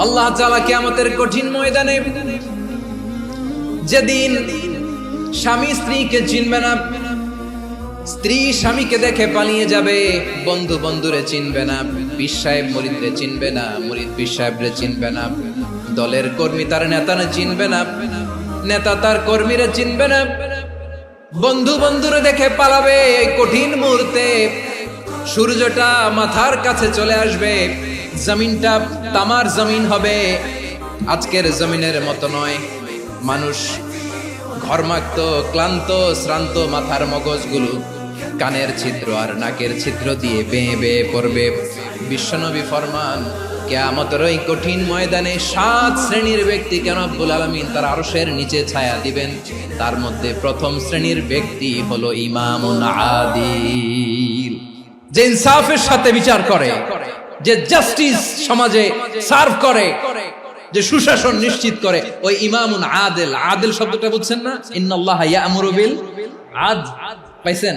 আল্লাহ তাআলা কিয়ামতের কঠিন ময়দানে যেদিন স্বামী স্ত্রীকে চিনবে না, স্ত্রী স্বামীকে দেখে পালিয়ে যাবে, বন্ধু বন্ধুরে চিনবে না, পীর সাহেব মুরিদরে চিনবে না, মুরিদ পীর সাহেবরে চিনবে না, দলের কর্মী তার নেতারে চিনবে না, নেতা তার কর্মীরে চিনবে না, বন্ধু বন্ধুরে দেখে পালাবে। এই কঠিন মুহূর্তে সূর্যটা মাথার কাছে চলে আসবে, জমিনটা তামার জমিন হবে, আজকের জমিনের মতো নয়। মানুষ ঘর্মাক্ত, ক্লান্ত, শ্রান্ত মাথার মগজগুলো কানের ছিদ্র আর নাকের ছিদ্র দিয়ে বেয়ে বেয়ে পড়বে। বিশ্বনবী ফরমান, কিয়ামতের ওই কঠিন ময়দানে 7 শ্রেণীর ব্যক্তিকে রব্বুল আলামিন তার আরশের নিচে ছায়া দিবেন। তার মধ্যে প্রথম শ্রেণীর ব্যক্তি হলো ইমামুন আদিল, যে ইনসাফের সাথে বিচার করে, যে জাস্টিস সমাজে সার্ভ করে, যে সুশাসন নিশ্চিত করে, ওই ইমামুন আদিল। আদিল শব্দটা বুঝছেন না? ইন্নাল্লাহা ইয়া'মুরু বিল আদল, পাইছেন?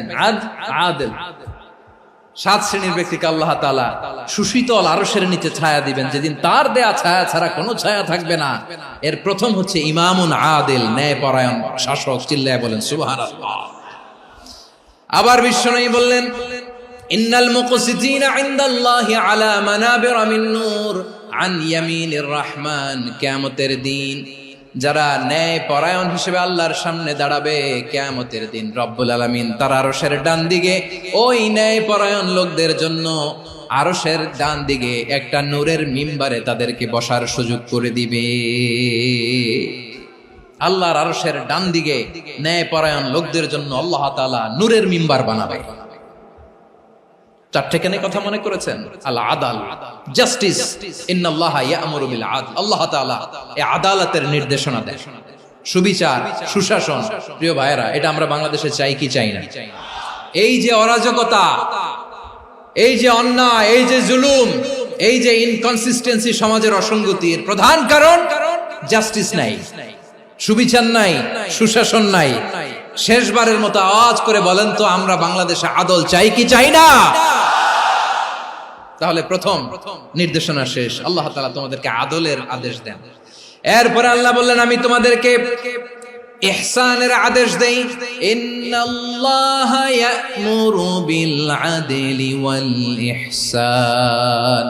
আদিল। 7 শ্রেণীর ব্যক্তিকে আল্লাহ তাআলা সুশীতল আরশের নিচে ছায়া দিবেন, যেদিন তার দেয়া ছায়া ছাড়া কোনো ছায়া থাকবে না। এর প্রথম হচ্ছে ইমামুন আদিল, ন্যায়পরায়ণ শাসক। চিল্লায় বলেন সুবহানাল্লাহ। আবার বিশ্বনবী বললেন, ইন্নাল মুকসিতিনা ইনদাল্লাহি আলা মানাবিরা মিন নূর আন ইয়ামিনির রহমান। কিয়ামতের দিন যারা ন্যায় পরায়ণ হিসেবে আল্লাহর সামনে দাঁড়াবে, কিয়ামতের দিন রব্বুল আলামিন তার আরশের ডান দিকে ওই ন্যায় পরায়ণ লোকদের জন্য আরশের ডান দিকে একটা নূরের মিম্বারে তাদেরকে বসার সুযোগ করে দিবে। আল্লাহর আরশের ডান দিকে ন্যায় পরায়ণ লোকদের জন্য আল্লাহ তাআলা নূরের মিম্বার বানাবে। 4টে কেন কথা মনে করেছেন? আল আদাল, জাস্টিস। ইন্নাল্লাহা ইয়া'মুরু বিল আদল। আল্লাহ তাআলা এই আদালতের নির্দেশনা দেন, সুবিচার, সুশাসন। প্রিয় ভাইয়েরা, এটা আমরা বাংলাদেশে চাই কি চাই না? এই যে অরাজকতা, এই যে অন্যায়, এই যে জুলুম, এই যে ইনকনসিস্টেন্সি সমাজের অসঙ্গতির প্রধান কারণ জাস্টিস নাই, সুবিচার নাই, সুশাসন নাই। শেষবারের মতো আওয়াজ করে বলেন তো, আমরা বাংলাদেশে আদল চাই কি চাই না? তাহলে প্রথম নির্দেশনা শেষ। আল্লাহ তাআলা তোমাদেরকে আদলের আদেশ দেন। এরপরে আল্লাহ বললেন, আমি তোমাদেরকে ইহসানের আদেশ দেই। ইন্নাল্লাহা ইয়া'মুরু বিল আদলি ওয়াল ইহসান।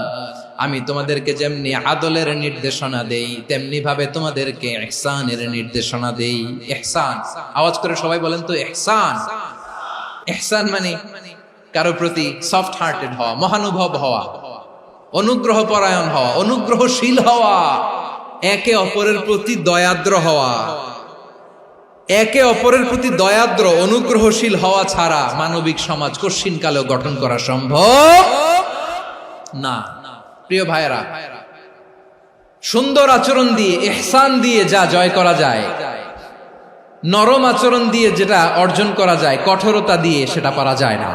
আমি তোমাদেরকে যেমনি আদলের নির্দেশনা দেই, তেমনি ভাবে তোমাদেরকে ইহসানের নির্দেশনা দেই। ইহসান, আওয়াজ করে সবাই বলেন তো ইহসান। ইহসান মানে কারো প্রতি সফট হার্টেড হওয়া, মহানুভব হওয়া, অনুগ্রহ পরায়ণ হওয়া, অনুগ্রহশীল হওয়া, একে অপরের প্রতি দয়াদ্র হওয়া। একে অপরের প্রতি দয়াদ্র, অনুগ্রহশীল হওয়া ছাড়া মানবিক সমাজ কশিনকালেও গঠন করা সম্ভব না। প্রিয় ভাইয়েরা, সুন্দর আচরণ দিয়ে, ইহসান দিয়ে যা জয় করা যায়, নরম আচরণ দিয়ে যেটা অর্জন করা যায়, কঠোরতা দিয়ে সেটা পারা যায় না।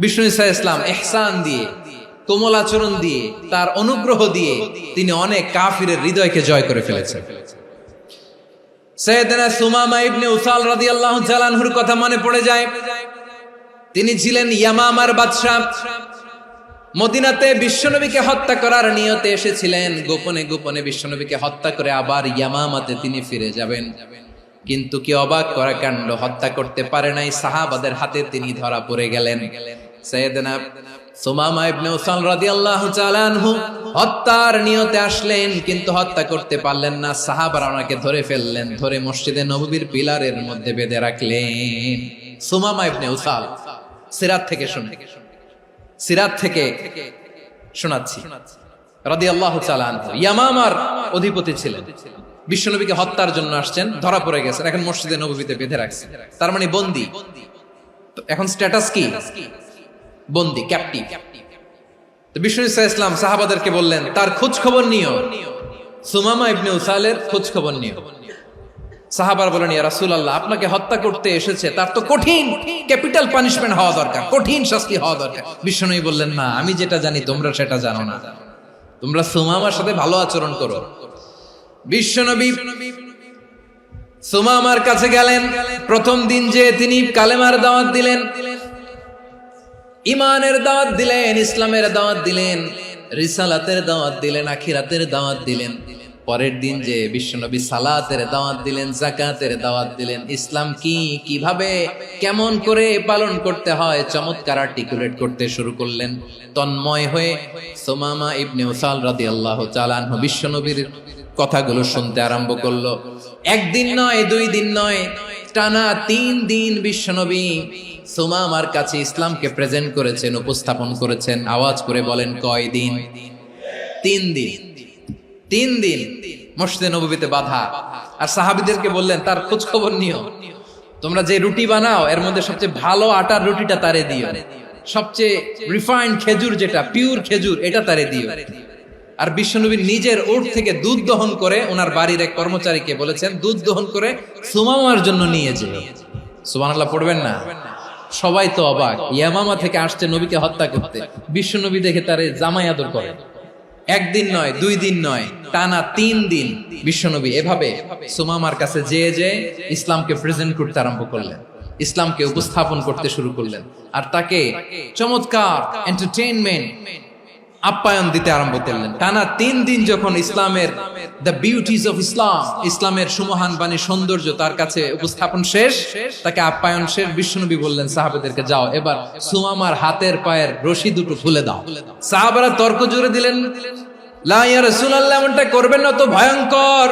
বিষ্ণু ঈসা ইসলাম ইহসান দিয়ে, কোমল আচরণ দিয়ে, তার অনুগ্রহ দিয়ে তিনি অনেক কাফিরের হৃদয়কে জয় করে ফেলেছেন। সাইয়েদনা সুমামা ইবনে উসাল রাদিয়াল্লাহু তাআলা আনহুর কথা মনে পড়ে যায়। তিনি ছিলেন ইয়ামামার বাদশা। মদিনাতে বিশ্বনবীকে হত্যা করার নিয়তে এসেছিলেন। গোপনে গোপনে বিশ্বনবীকে হত্যা করে আবার ইয়ামামাতে তিনি ফিরে যাবেন। কিন্তু কি অবাক করা কাণ্ড, হত্যা করতে পারে নাই, সাহাবাদের হাতে তিনি ধরা পড়ে গেলেন। সাইয়েদনা সুমামা ইবনে উসাল রাদিয়াল্লাহু তাআলা আনহু হত্যার নিয়তে আসলেন, কিন্তু হত্যা করতে পারলেন না। সাহাবারা ওনাকে ধরে ফেললেন, ধরে মসজিদে নববীর পিলারের মধ্যে বেঁধে রাখলেন। সুমামা ইবনে উসাল, সিরাত থেকে শুনে, সিরাত থেকে শোনাচ্ছি, রাদিয়াল্লাহু তাআলা আনহু ইয়ামামার অধিপতি ছিলেন। বিশ্বনবীকে হত্যার জন্য আসছেন, ধরা পড়ে গেছেন, এখন মসজিদে নববীতে বেঁধে রাখছেন। তার মানে বন্দী। এখন স্ট্যাটাস কি? বন্দী, ক্যাপ্টিভ। তো বিষ্ণু ঈসা ইসলাম সাহাবাদেরকে বললেন, তার খোঁজ খবর নিও, সুমামা ইবনে উসালের খোঁজ খবর নিও। সাহাবারা বলেন, ইয়া রাসূলুল্লাহ, আপনাকে হত্যা করতে এসেছে, তার তো কঠিন ক্যাপিটাল পানিশমেন্ট হওয়া দরকার, কঠিন শাস্তি হওয়া দরকার। বিশ্বনবী বললেন, না, আমি যেটা জানি তোমরা সেটা জানো না, তোমরা সুমামার সাথে ভালো আচরণ করো। বিশ্বনবী সুমামার কাছে গেলেন। প্রথম দিন যে তিনি কালেমার দাওয়াত দিলেন, ইমানের দাওয়াত দিলেন, ইসলামের দাওয়াত দিলেন, রিসালাতের দাওয়াত দিলেন, আখিরাতের দাওয়াত দিলেন। পরের দিন যে বিশ্বনবী সালাতের দাওয়াত দিলেন, যাকাতের দাওয়াত দিলেন, ইসলাম কি, কিভাবে, কেমন করে পালন করতে হয় চমৎকার আর্টিকুলেট করতে শুরু করলেন। তন্ময় হয়ে সুমামা ইবনে উসাল রাদিয়াল্লাহু তাআলা আনহু বিশ্বনবীর কথাগুলো শুনতে আরম্ভ করলো। একদিন নয়, 2 দিন নয়, টানা 3 দিন বিশ্বনবী সুমামার কাছে ইসলামকে প্রেজেন্ট করেছেন, উপস্থাপন করেছেন। আওয়াজ করে বলেন, কয় দিন? 3 দিন। 3 দিন মসজিদে নববীতে বাধা। আর সাহাবীদেরকে বললেন, তার খোঁজ খবর নিও, তোমরা যে রুটি বানাও এর মধ্যে সবচেয়ে ভালো আটার রুটিটা তারে দিও, সবচেয়ে রিফাইন্ড খেজুর, যেটা পিওর খেজুর, এটা তারে দিও। আর বিশ্বনবী নিজের উট থেকে দুধ দহন করে ওনার বাড়ির এক কর্মচারীকে বলেছেন, দুধ দহন করে সুমামার জন্য নিয়ে যেও। সুবহানাল্লাহ পড়বেন না? সবাই তো অবাক, ইয়ামামা থেকে আসছে নবীকে হত্যা করতে, বিশ্বনবী দেখে তারে জামাই আদর করে। একদিন নয়, 2 দিন নয়, টানা 3 দিন বিশ্বনবী এভাবে সুমামার কাছে যেয়ে ইসলামকে প্রেজেন্ট করতে আরম্ভ করলেন, ইসলামকে উপস্থাপন করতে শুরু করলেন। আর তাকে চমৎকার এন্টারটেইনমেন্ট, আপ্যায়ন দিতে আরম্ভ করলেন। টানা 3 দিন যখন ইসলামের দ্য বিউটিজ অফ ইসলাম, ইসলামের সুমহান বাণী, সৌন্দর্য তার কাছে উপস্থাপন শেষ, তাকে আপ্যায়ন শেষ, বিশ্বনবী বললেন সাহাবাদেরকে, যাও এবার সুমামার হাতের পায়ের রশি দুটো খুলে দাও। সাহাবারা তর্ক জুড়ে দিলেন, লা ইয়া রাসূলুল্লাহ, এমনটা করবেন না, তো ভয়ঙ্কর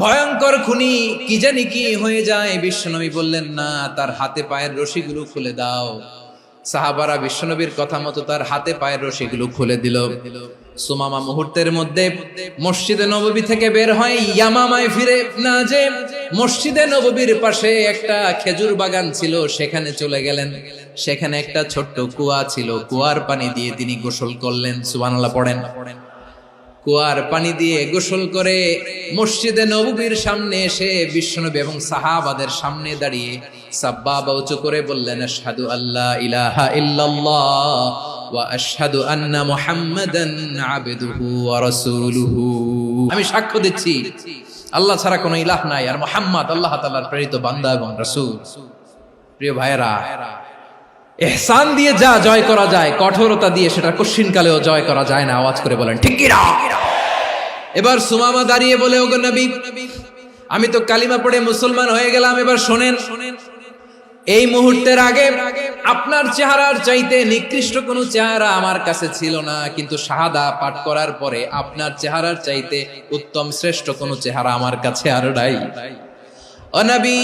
ভয়ঙ্কর খুনি, কি জানি কি হয়ে যায়। বিশ্বনবী বললেন, না, তার হাতে পায়ের রশিগুলো খুলে দাও। সাহাবারা বিশ্বনবীর কথা মতো তার হাতে পায়ের রশিগুলো খুলে দিল। সুমামা মুহূর্তের মধ্যে মসজিদে নববী থেকে বের হয়, ইয়ামামায় ফিরে না যে মসজিদে নববীর পাশে একটা খেজুর বাগান ছিল, সেখানে চলে গেলেন। সেখানে একটা ছোট্ট কুয়া ছিল, কুয়ার পানি দিয়ে তিনি গোসল করলেন। সুবহানাল্লাহ পড়েন। কুয়ার পানি দিয়ে গোসল করে মসজিদে নববীর সামনে এসে বিশ্বনবী এবং সাহাবাদের সামনে দাঁড়িয়ে সাব্বাবা উঁচু করে বললেন, আশহাদু আল্লা ইলাহা ইল্লাল্লাহ ওয়া আশহাদু আন্না মুহাম্মাদান আবদুহু ওয়া রাসূলুহু। আমি সাক্ষ্য দিচ্ছি আল্লাহ ছাড়া কোনো ইলাহ নাই, আর মুহাম্মদ আল্লাহ তাআলার প্রেরিত বান্দা এবং রাসূল। প্রিয় ভাইয়েরা, ইহসান দিয়ে যা জয় করা যায়, কঠোরতা দিয়ে সেটা কঠিনকালেও জয় করা যায় না। আওয়াজ করে বলেন, ঠিক কি না? এবার সুমামা দাঁড়িয়ে বলে, ওগো নবী, আমি তো কালিমা পড়ে মুসলমান হয়ে গেলাম, এবার শোনেন, এই মুহূর্তের আগে আপনার চেহারার চাইতে নিকৃষ্ট কোনো চেহারা আমার কাছে ছিল না, কিন্তু শাহাদা পাঠ করার পরে আপনার চেহারার চাইতে উত্তম শ্রেষ্ঠ কোনো চেহারা আমার কাছে আর নাই। ও নবী,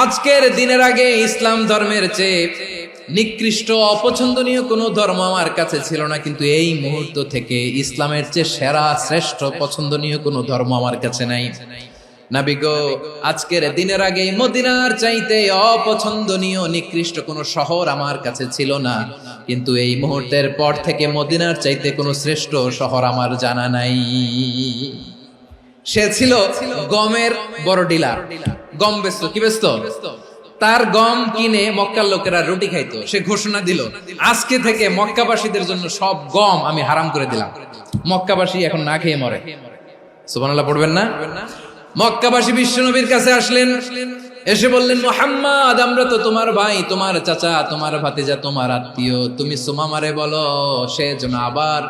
আজকের দিনের আগে ইসলাম ধর্মের চেয়ে নিকৃষ্ট অপছন্দনীয় কোনো ধর্ম আমার কাছে ছিল না, কিন্তু এই মুহূর্ত থেকে ইসলামের চেয়ে সেরা শ্রেষ্ঠ পছন্দনীয় কোনো ধর্ম আমার কাছে নাই। নবী গো, আজকের দিনের আগে মদিনার চাইতে অপছন্দনীয় নিকৃষ্ট কোনো শহর আমার কাছে ছিল না, কিন্তু এই মুহূর্তের পর থেকে মদিনার চাইতে কোনো শ্রেষ্ঠ শহর আমার জানা নাই। সে ছিল গমের বড় ডিলার, গম বেচত। কি বেচত? তার গম কিনে মক্কার লোকেরা রুটি খাইতো। সে ঘোষণা দিল, আজকে থেকে মক্কাবাসীদের জন্য সব গম আমি হারাম করে দিলাম, মক্কাবাসী এখন না খেয়ে মরে। সুবহানাল্লাহ পড়বেন না? মক্কাবাসী বিশ্বনবীর কাছে আসলেন, এসে বললেন, মুহাম্মদ, আমরা তো তোমার ভাই, তোমার চাচা, তোমার ভাতিজা, তোমার আত্মীয়, তুমি সুমামারে বলো সে যেন আবার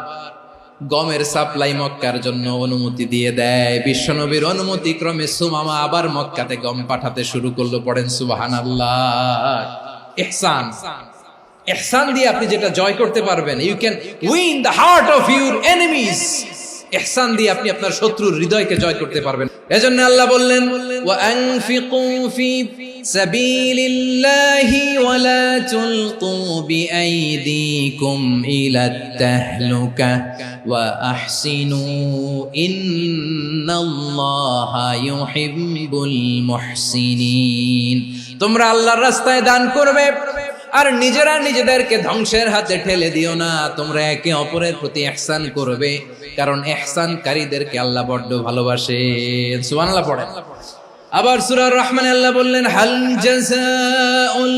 গমের সাপ্লাই মক্কার জন্য অনুমতি দিয়ে দেয়। বিশ্বনবীর অনুমতি ক্রমে সুমামা আবার মক্কাতে গম পাঠাতে শুরু করলো। পড়েন সুবহানাল্লাহ। ইহসান, ইহসান দিয়ে আপনি যেটা জয় করতে পারবেন, you can win the heart of your enemies. ইহসান দিয়ে আপনি আপনার শত্রুর হৃদয়কে জয় করতে পারবেন। এজন্য আল্লাহ বললেন, ওয়া আনফিকু ফি সাবিলিল্লাহি ওয়া লা তুলকু বিআইদিকুম ইলাত তাহলুকা ওয়া আহসিনু ইন্নাল্লাহা ইউহিব্বুল মুহসিনিন। তোমরা আল্লাহর রাস্তায় দান করবে আর নিজেরা নিজেদেরকে ধ্বংসের হাতে ঠেলে দিও না। তোমরা একে অপরের প্রতি ইহসান করবে, কারণ ইহসানকারীদেরকে আল্লাহ বড় ভালোবাসেন। সুবহানাল্লাহ পড়েন। আবার সূরা রহমানে আল্লাহ বললেন, হাল জাযাউল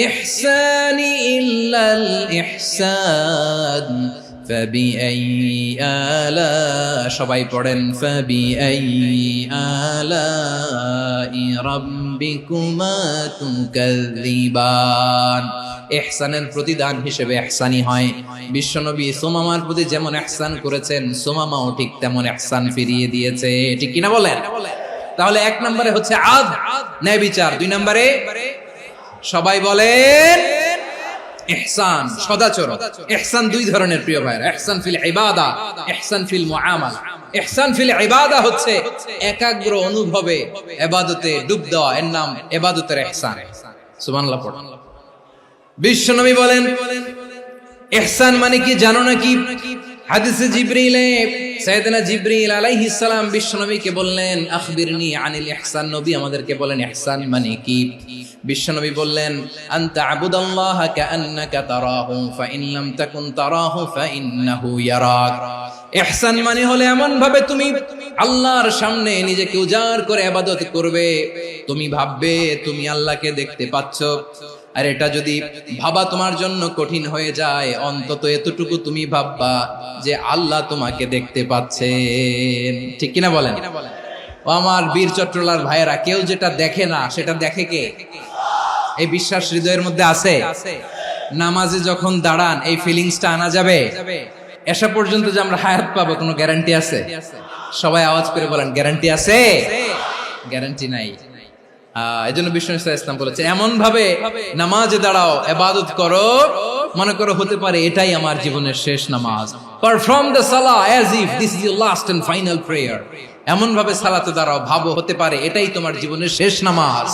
ইহসানি ইল্লাল ইহসান ফাবিআইয়ি আলা, সবাই পড়েন, ফাবিআইয়ি আলাই রাব্বিকুমা তুকাযযিবান। ইহসানের প্রতিদান হিসেবে ইহসানি হয়। বিশ্বনবী সুমামার প্রতি যেমন ইহসান করেছেন, সুমামাও ঠিক তেমন ইহসান ফিরিয়ে দিয়েছে। ঠিক কিনা বলেন? তাহলে এক নম্বরে হচ্ছে আদ, ন্যায় বিচার। দুই নম্বরে সবাই বলেন ইহসান, সদাচরণ। ইহসান দুই ধরনের প্রিয় ভাইরা, ইহসান ফিল ইবাদা, ইহসান ফিল মুআমালা। ইহসান ফিল ইবাদা হচ্ছে একাগ্র অনুভবে ইবাদতে ডুব দেওয়া, এর নাম ইবাদতের ইহসান। সুবহানাল্লাহ পড়ুন। বিশ্বনবী বলেন ইহসান মানে কি জানো নাকি? হাদিসে জিবরিলে সাইয়েদনা জিবরিল আলাইহিস সালাম বিশ্বনবীকে বললেন আখবিরনি আনিল ইহসান। নবী আমাদেরকে বলেন ইহসান মানে কি? বিশ্বনবী বললেন আনতা আবুদাল্লাহা কাআন্নাকা তারাহু ফাইন লাম তাকুন তারাহু ফাইন্নাহু ইয়ারাক। ইহসান মানে হলো এমন ভাবে তুমি আল্লাহর সামনে নিজেকে উজাড় করে ইবাদত করবে, তুমি ভাববে তুমি আল্লাহকে দেখতে পাচ্ছ। আর এটা যদি ভাবা তোমার জন্য কঠিন হয়ে যায়, অন্তত এতটুকু তুমি ভাববা যে আল্লাহ তোমাকে দেখতে পাচ্ছেন। ঠিক কিনা বলেন? ও আমার বীর চট্টলার ভাইয়েরা, কেউ যেটা দেখে না সেটা দেখে কে? এই বিশ্বাস হৃদয়ের মধ্যে আছে? নামাজে যখন দাঁড়ান এই ফিলিংসটা আনা যাবে? এসা পর্যন্ত যে আমরা হায়াত পাবো কোনো গ্যারান্টি আছে? সবাই আওয়াজ করে বলেন গ্যারান্টি আছে? গ্যারান্টি নাই। এজন্য বিষ্ণু ইসলাম বলেছে এমন ভাবে নামাজে দাঁড়াও, ইবাদত করো, মনে করো হতে পারে এটাই আমার জীবনের শেষ নামাজ। Perform the salah as if this is your last and final prayer. এমন ভাবে সালাতে দাঁড়াও, ভাবো হতে পারে এটাই তোমার জীবনের শেষ নামাজ।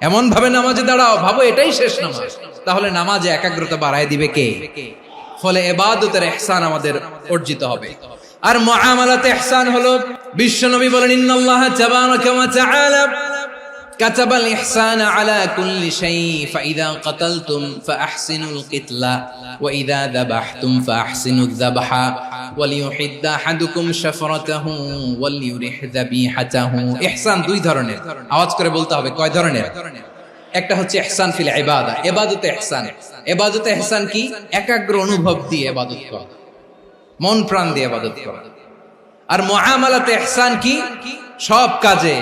এমন ভাবে নামাজে দাঁড়াও, ভাবো এটাই শেষ নামাজ। তাহলে নামাজে একাগ্রতা বাড়ায় দিবে কে? ফলে ইবাদতের ইহসান আমাদের অর্জিত হবে। আর মুআমালাতে ইহসান হলো, বিশ্বনবী বলেন ইন্নাল্লাহা তাবারাকা ওয়া তাআলা কাতাবাল ইহসানা আলা কুল্লি শাই ফাইযা কাতালতুম ফাআহসিনুল কিতলা ওয়া ইযা যাবাহতুম ফাআহসিনুয যাবহা ওয়ালিয়ুহিদ্দা আহাদুকুম শাফরাতাহু ওয়ালিয়ুরিহ যাবিহাতাহু। ইহসান দুই ধরনের, আওয়াজ করে বলতে হবে কয় ধরনের? একটা হচ্ছে ইহসান ফিল ইবাদা, ইবাদতে ইহসান। ইবাদতে ইহসান কি? একাগ্র অনুভব দিয়ে ইবাদত করা, মন প্রাণ দিয়ে ইবাদত করা। আর মুআমালাতে ইহসান কি? সব কাজে,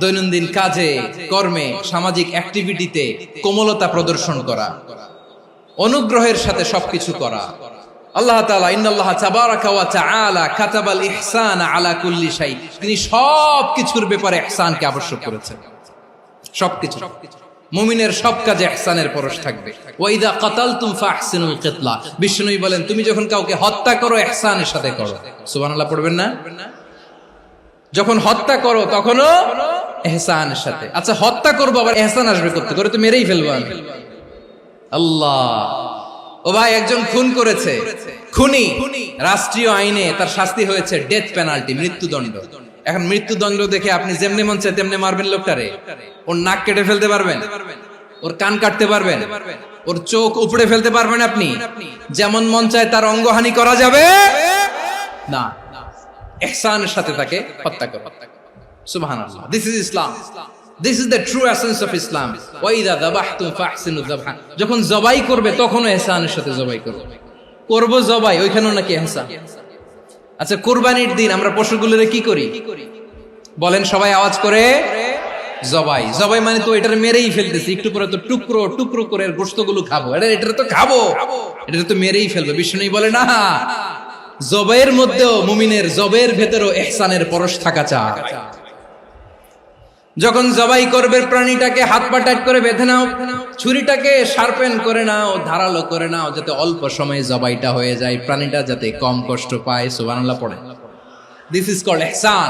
দৈনন্দিন কাজে, কর্মে, সামাজিক অ্যাক্টিভিটিতে কোমলতা প্রদর্শন করা, অনুগ্রহের সাথে সবকিছু করা। আল্লাহ তাআলা ইন্নাল্লাহা তাবারাকা ওয়া তাআলা কাতাবাল ইহসানা আলা কুল্লি শাই, তিনি সবকিছুর ব্যাপারে ইহসানকে আবশ্যক করেছেন। সবকিছু, মুমিনের সব কাজে ইহসানের পরশ থাকবে। ওয়া ইযা কাতালতুম ফাহসিনুল কিতলা, বিষ্ণুই বলেন তুমি যখন কাউকে হত্যা করো ইহসানের সাথে করো। সুবহানাল্লাহ পড়বেন না? যখন হত্যা করো তখনও ইহসানের সাথে। আচ্ছা হত্যা করবো আবার ইহসান আসবে করতে করে তো মেরেই ফেলবো আমি। আল্লাহ, ও ভাই একজন খুন করেছে, খুনি, রাষ্ট্রীয় আইনে তার শাস্তি হয়েছে ডেথ পেনাল্টি, মৃত্যুদণ্ড। এখন মৃত্যুদণ্ড দেখে আপনি যেমনি মন চায় তেমনি মারবেন লোকটারে? ওর নাক কেটে ফেলতে পারবেন? ওর কান কাটতে পারবেন? ওর চোখ উপড়ে ফেলতে পারবেন আপনি? যেমন মন চায় তার অঙ্গহানি করা যাবে না। ইহসানের সাথে তাকে হত্যা করো। সুবহানাল্লাহ, this is Islam, this is the true essence of Islam. ওয়া ইযা যাবাহতুম ফাহসিনুয যাবহা, যখন জবাই করবে তখনও ইহসানের সাথে জবাই করবে। করব জবাই, ওইখানেও নাকি ইহসান। আচ্ছা কুরবানির দিন আমরা পশুগুলোরে কি করি বলেন সবাই আওয়াজ করে? জবাই। জবাই মানে তো এটারে মেরেই ফেলতেছি, একটু পরে তো টুকরো টুকরো করে গোশতগুলো খাবো, এটা তো খাবো, এটা তো মেরেই ফেলবো। বিষ্ণু বলে না, জবাইয়ের মধ্যেও মুমিনের জবাইয়ের ভেতরেও ইহসানের পরশ থাকা চাই। যখন জবাই করবে প্রাণীটাকে হাত পা টাইট করে বেঁধে নাও, ছুরিটাকে শার্পেন করে নাও, ধারালো করে নাও, যাতে অল্প সময়ে জবাইটা হয়ে যায়, প্রাণীটা যাতে কম কষ্ট পায়। সুবহানাল্লাহ পড়ে। দিস ইজ কল্ড ইহসান।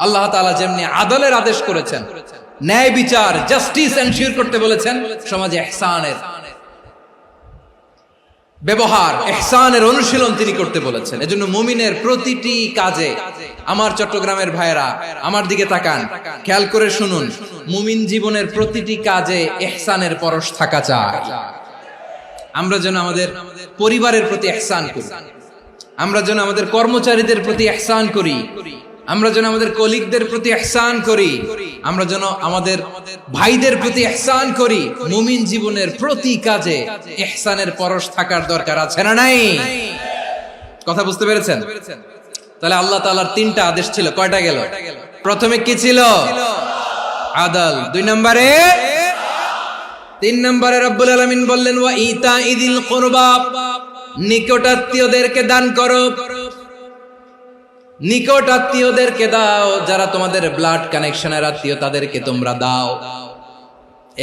আল্লাহ তাআলা যেমনি আদলের আদেশ করেছেন, ন্যায় বিচার, জাস্টিস এনশিওর করতে বলেছেন, সমাজে ইহসানের ব্যবহার, ইহসানের অনুশীলন তিনি করতে বলেছেন। এজন্য মুমিনের প্রতিটি কাজে, আমার চট্টগ্রামের ভাইয়েরা আমার দিকে তাকান, খেয়াল করে শুনুন, মুমিন জীবনের প্রতিটি কাজে ইহসানের পরশ থাকা চাই। আমরা যেন আমাদের পরিবারের প্রতি ইহসান করি, আমরা যেন আমাদের কর্মচারীদের প্রতি ইহসান করি, আমরা যেন আমাদের কলিগদের প্রতি ইহসান করি, আমরা যেন আমাদের ভাইদের প্রতি ইহসান করি। মুমিন জীবনের প্রতি কাজে ইহসানের পরশ থাকার দরকার আছে না নাই? কথা বুঝতে পেরেছেন? তাহলে আল্লাহ তাআলার তিনটা আদেশ ছিল, কয়টা গেল? প্রথমে কি ছিল? আদল। দুই নম্বরে তিন নম্বরে রব্বুল আলামিন বললেন ওয়া ইতাইদিল কুরবা, নিকটাত্মীয়দেরকে দান করো। নিকট আত্মীয়দেরকে দাও, যারা তোমাদের ব্লাড কানেকশনের আত্মীয় তাদেরকে তোমরা দাও।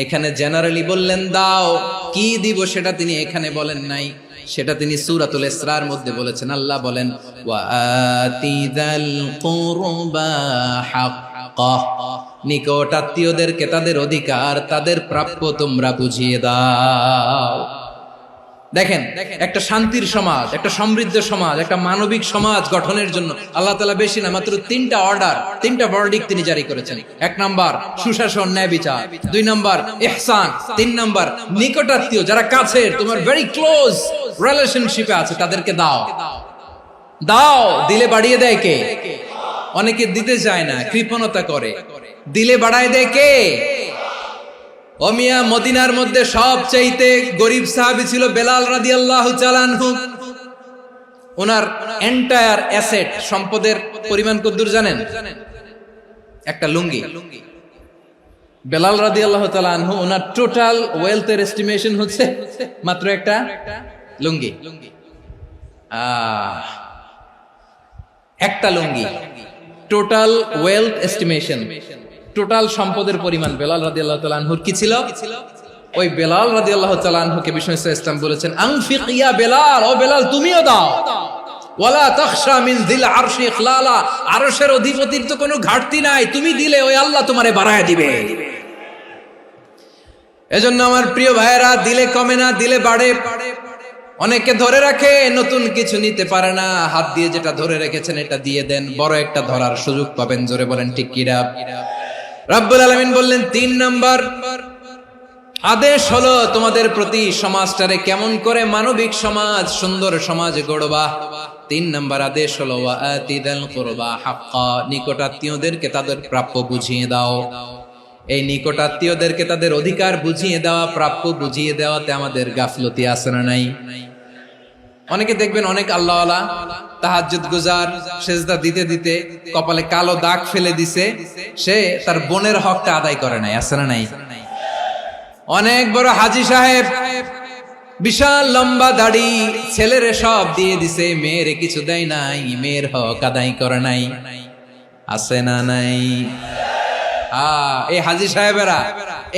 এখানে জেনারেলি বললেন দাও, কি দিব সেটা তিনি এখানে বলেন নাই, সেটা তিনি সূরাতুল ইসরার মধ্যে বলেছেন। আল্লাহ বলেন ওয়া আতিযাল কুরবা হাক্কাহ, নিকট আত্মীয়দেরকে তাদের অধিকার, তাদের প্রাপ্য তোমরা বুঝিয়ে দাও। দেখেন, একটা শান্তির সমাজ, একটা সমৃদ্ধ সমাজ, একটা মানবিক সমাজ গঠনের জন্য আল্লাহ তাআলা বেশি না, মাত্র তিনটা অর্ডার, তিনটা ভার্ডিক্ট তিনি জারি করেছেন। এক নাম্বার সুশাসন, ন্যায় বিচার। দুই নাম্বার ইহসান। তিন নাম্বার নিকটাত্মীয়, যারা কাছের, তোমার ভেরি ক্লোজ রিলেশনশিপে আছে, তাদেরকে দাও। দাও, দিলে বাড়িয়ে দেয় কে? অনেকে দিতে চায় না, কৃপণতা করে। দিলে বাড়ায় দেয় কে? ও মিয়া, মদিনার মধ্যে সবচাইতে গরিব সাহাবী ছিল বেলাল রাদিয়াল্লাহু তাআলা আনহু। ওনার এন্টায়ার অ্যাসেট, সম্পদের পরিমাণ কতদূর জানেন? একটা লুঙ্গি। বেলাল রাদিয়াল্লাহু তাআলা আনহু, ওনার টোটাল ওয়েলথের এস্টিমেশন হচ্ছে মাত্র একটা লুঙ্গি। একটা লুঙ্গি, টোটাল ওয়েলথ এস্টিমেশন, টোটাল সম্পদের পরিমাণ বেলাল রাদিয়াল্লাহু তাআলা আনহুর কি ছিল? ওই বেলাল রাদিয়াল্লাহু তাআলা আনহুকে বিষ্ণু ইসলাম বলেছেন আনফিক ইয়া বেলাল, ও বেলাল তুমিও দাও। ওয়ালা তাখশা মিন যিল আরশি ইখলালা, আরশের অধিপতির তো কোনো ঘাটতি নাই, তুমি দিলে ওই আল্লাহ তোমারে বাড়ায় দিবে। এজন্য আমার প্রিয় ভাইয়েরা, দিলে কমে না, দিলে বাড়ে। অনেকে ধরে রাখে, নতুন কিছু নিতে পারে না, হাত দিয়ে যেটা ধরে রেখেছেন এটা দিয়ে দেন, বড় একটা ধরার সুযোগ পাবেন। জোরে বলেন ঠিক কিনা? রব্বুল আলামিন বললেন তিন নাম্বার আদেশ হলো তোমাদের প্রতি সমাজটারে কেমন করে মানবিক সমাজ, সুন্দর সমাজ গড়বা। তিন নাম্বার আদেশ হলো ওয়া আতিদাল কুরবা হাক্কা, নিকটাত্মীয়দেরকে তাদের প্রাপ্য বুঝিয়ে দাও। এই নিকটাত্মীয়দেরকে তাদের অধিকার বুঝিয়ে দেওয়া, প্রাপ্য বুঝিয়ে দেওয়াতে আমাদের গাফলতি আছে না নাই? অনেকে দেখবেন অনেক আল্লাহওয়ালা, তাহাজ্জুদ গুজার, সেজদা দিতে দিতে কপালে কালো দাগ ফেলে দিছে, সে তার বোনের হকটা আদায় করে নাই, আছে না নাই? অনেক বড় হাজী সাহেব, বিশাল লম্বা দাড়ি, ছেলেরে সব দিয়ে দিছে, মেয়েরে কিছু দেয় নাই, মেয়ের হক আদায় করে নাই, আছে না নাই? এই হাজী সাহেবেরা,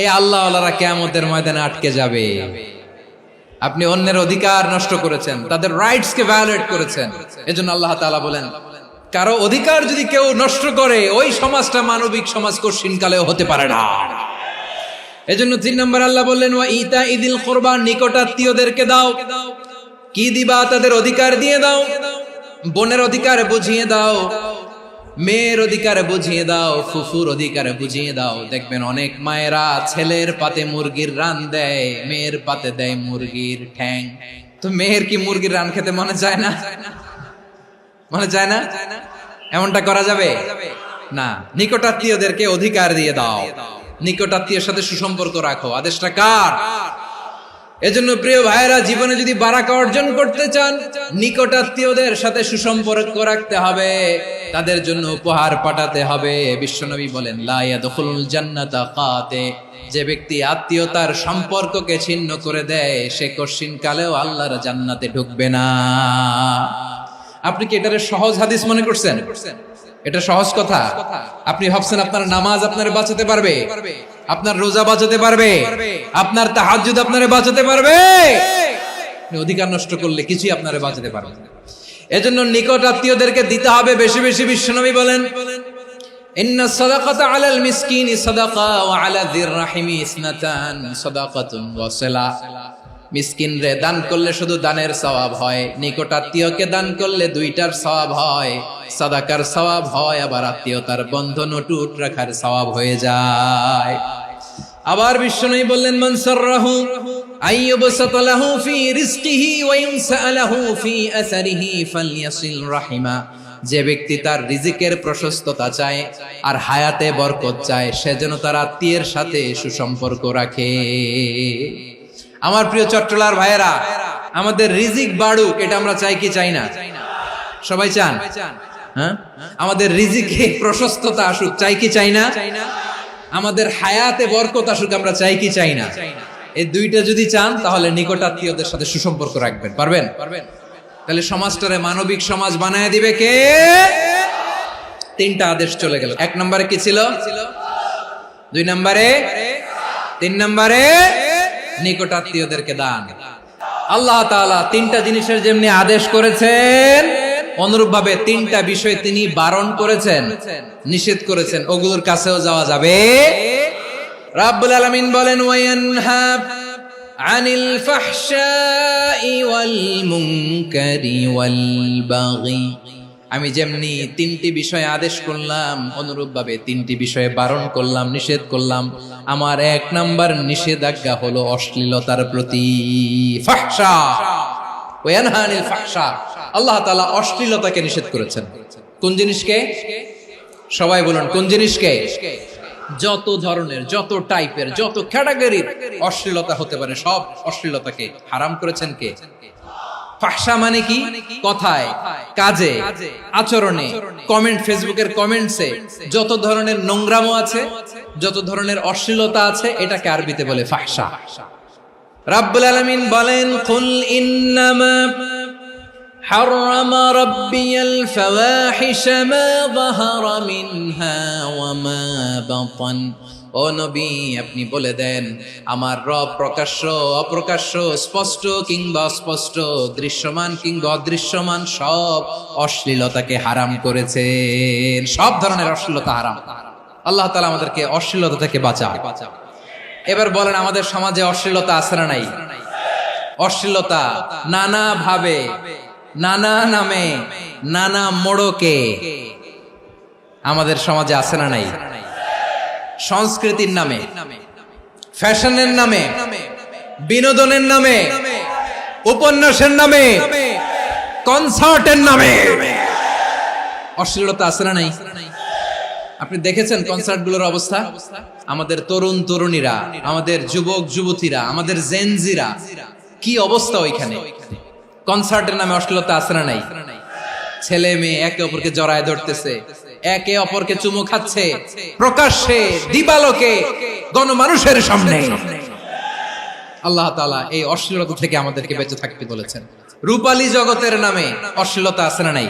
এই আল্লাহওয়ালারা কিয়ামতের ময়দানে আটকে যাবে। আপনি অন্যের অধিকার নষ্ট করেছেন, তাদের রাইটস কে ভায়োলেট করেছেন। এজন্য আল্লাহ তাআলা বলেন, কারো অধিকার যদি কেউ নষ্ট করে, ওই সমাজটা মানবিক সমাজ কঠিনকালেও হতে পারে না। এজন্য তিন নম্বর আল্লাহ বললেন ওয়া ইতাইদিল কুরবা, নিকটাত্মীয়দেরকে দাও। কি দিবা? তাদের অধিকার দিয়ে দাও। বোনের অধিকার বুঝিয়ে দাও, মেয়ের অধিকার বুঝিয়ে দাও, ফুফুর অধিকার বুঝিয়ে দাও। দেখবেন অনেক মায়েরা ছেলের পাতে মুরগির রান দেয়, মেয়ের পাতে দেয় মুরগির ঠ্যাং। তো মেয়ের কি মুরগির রান খেতে মনে চায় না? মনে চায় না? এমনটা করা যাবে না। নিকটাত্মীয়দেরকে অধিকার দিয়ে দাও, নিকটাত্মীয়ের সাথে সুসম্পর্ক রাখো। আদেশটা কার? এজন্য প্রিয় ভাইয়েরা, জীবনে যদি বারাকা অর্জন করতে চান, নিকটাত্মীয়দের সাথে সুসম্পর্ক রাখতে হবে, তাদের জন্য উপহার পাঠাতে হবে। বিশ্বনবী বলেন লা ইয়াদখুলুল জান্নাতা কাতে, যে ব্যক্তি আত্মীয়তার সম্পর্ককে ছিন্ন করে দেয়, সে কঠিন কালেও আল্লাহর জান্নাতে ঢুকবে না। আপনি কি এটারে সহজ হাদিস মনে করছেন? এটা সহজ কথা? আপনি ভাবছেন আপনার নামাজ আপনারে বাঁচাতে পারবে, আপনার রোজা বাঁচাতে পারবে, আপনার তাহাজ্জুদ আপনারে বাঁচাতে পারবে? অধিকার নষ্ট করলে কিছুই আপনারে বাঁচাতে পারবে না। এজন্য নিকট আত্মীয়দেরকে দিতে হবে বেশি বেশি। বিশ্বনবী বলেন ইন্না সাদাকাতা আলাল মিসকিনি সাদাকা ওয়া আলা যির রাহিমি ইসনাতান সাদাকাতুন ওয়া সিলা। মিসকিন রে দান করলে শুধু দানের সওয়াব হয়, নিকট আত্মীয়কে দান করলে দুইটার সওয়াব হয়, সাদাকার সওয়াব হয়, আবার আত্মীয়তার বন্ধন অটুট রাখার সওয়াব হয়ে যায়। আবার বিশ্বনবী বললেন মান সাররাহু আইয়ুবসাতা লাহু ফি রিজকিহি ওয়া ইনসালাহু ফি আসারিহি ফালইয়াসিল রাহিমা। যে ব্যক্তি তার রিজিকের প্রশস্ততা চায় আর হায়াতে বরকত চায়, সে যেন তার আত্মীয়ের সাথে সুসম্পর্ক রাখে। আমার প্রিয় চট্টলার ভাইয়েরা, আমাদের রিজিক বাড়ুক, এটা আমরা চাই কি চাই না? সবাই চান? হ্যাঁ, আমাদের রিজিকে প্রশস্ততা আসুক, চাই কি চাই না? আমাদের হায়াতে বরকত আসুক, আমরা চাই কি চাই না? এই দুইটা যদি চান তাহলে নিকটাত্মীয়দের সাথে সুসম্পর্ক রাখবেন। পারবেন? তাহলে সমাজটারে মানবিক সমাজ বানায় দিবে কে? তিনটা আদেশ চলে গেল। 1 নম্বরে কি ছিল? 2 নম্বরে, 3 নম্বরে নিকটাত্মীয়দেরকে দান। আল্লাহ তাআলা তিনটা জিনিসের যেমনি আদেশ করেছেন, অনুরূপভাবে তিনটা বিষয় তিনি বারণ করেছেন, নিষেধ করেছেন। ওগুলোর কাছেও যাওয়া যাবে। রাব্বুল আলামিন বলেন, ওয়ায়ানহা আনিল ফাহশাই ওয়াল মুনকারি ওয়াল বাগি। আমি যেমনি তিনটি বিষয়ে আদেশ করলাম, অনুরূপভাবে তিনটি বিষয়ে বারণ করলাম, নিষেধ করলাম। আমার 1 নাম্বার নিষেধাজ্ঞা হলো অশ্লীলতার প্রতি। ফাহশা, ওয়ায়ানহা আনিল ফাহশা, আল্লাহ তাআলা অশ্লীলতাকে নিষেধ করেছেন। কোন জিনিসকে? সবাই বলুন, কোন জিনিসকে? যত ধরনের, যত টাইপের, যত ক্যাটাগরির অশ্লীলতা হতে পারে সব অশ্লীলতাকে হারাম করেছেন কে? ফাহশা মানে কি? কথায়, কাজে, আচরণে, কমেন্ট, ফেসবুকের কমেন্টসে যত ধরনের নোংরামো আছে, যত ধরনের অশ্লীলতা আছে, এটাকে আরবিতে বলে ফাহশা। রাব্বুল আলামিন বলেন, কুল ইন্নামা حرم ربي الفواحش ما ظهر منها وما بطن। ও নবী, আপনি বলে দেন, আমার রব প্রকাশ্য, অপ্রকাশ্য, স্পষ্ট কিংবা অস্পষ্ট, দৃশ্যমান কিংবা অদৃশ্যমান সব অশ্লীলতাকে হারাম করেছেন। সব ধরনের অশ্লীলতা হারাম। আল্লাহ তাআলা আমাদেরকে অশ্লীলতা থেকে বাঁচান। এবার বলেন, আমাদের সমাজে অশ্লীলতা আছে না নাই? অশ্লীলতা নানা ভাবে, নানা নামে, নানা মোড়কে আমাদের সমাজে আছে না নাই? সংস্কৃতির নামে, ফ্যাশনের নামে, বিনোদনের নামে, উপন্যাসের নামে, কনসার্টের নামে অশ্লীলতা আছে না নাই? আপনি দেখেছেন কনসার্টগুলোর অবস্থা? আমাদের তরুণ তরুণীরা, আমাদের যুবক যুবতীরা, আমাদের জেনজিরা, কি অবস্থা ওইখানে? কনসার্টের নামে অশ্লীলতা আছে না নাই? ছেলে মেয়ে একে অপরকে জড়ায় ধরতেছে, একে অপরকে চুমু খাচ্ছে, প্রকাশ্যে, দিবালোকে, গণমানুষের সামনে। আল্লাহ তাআলা এই অশ্লীলতা থেকে আমাদেরকে বেঁচে থাকতে বলেছেন। রূপালী জগতের নামে অশ্লীলতা আছে না নাই?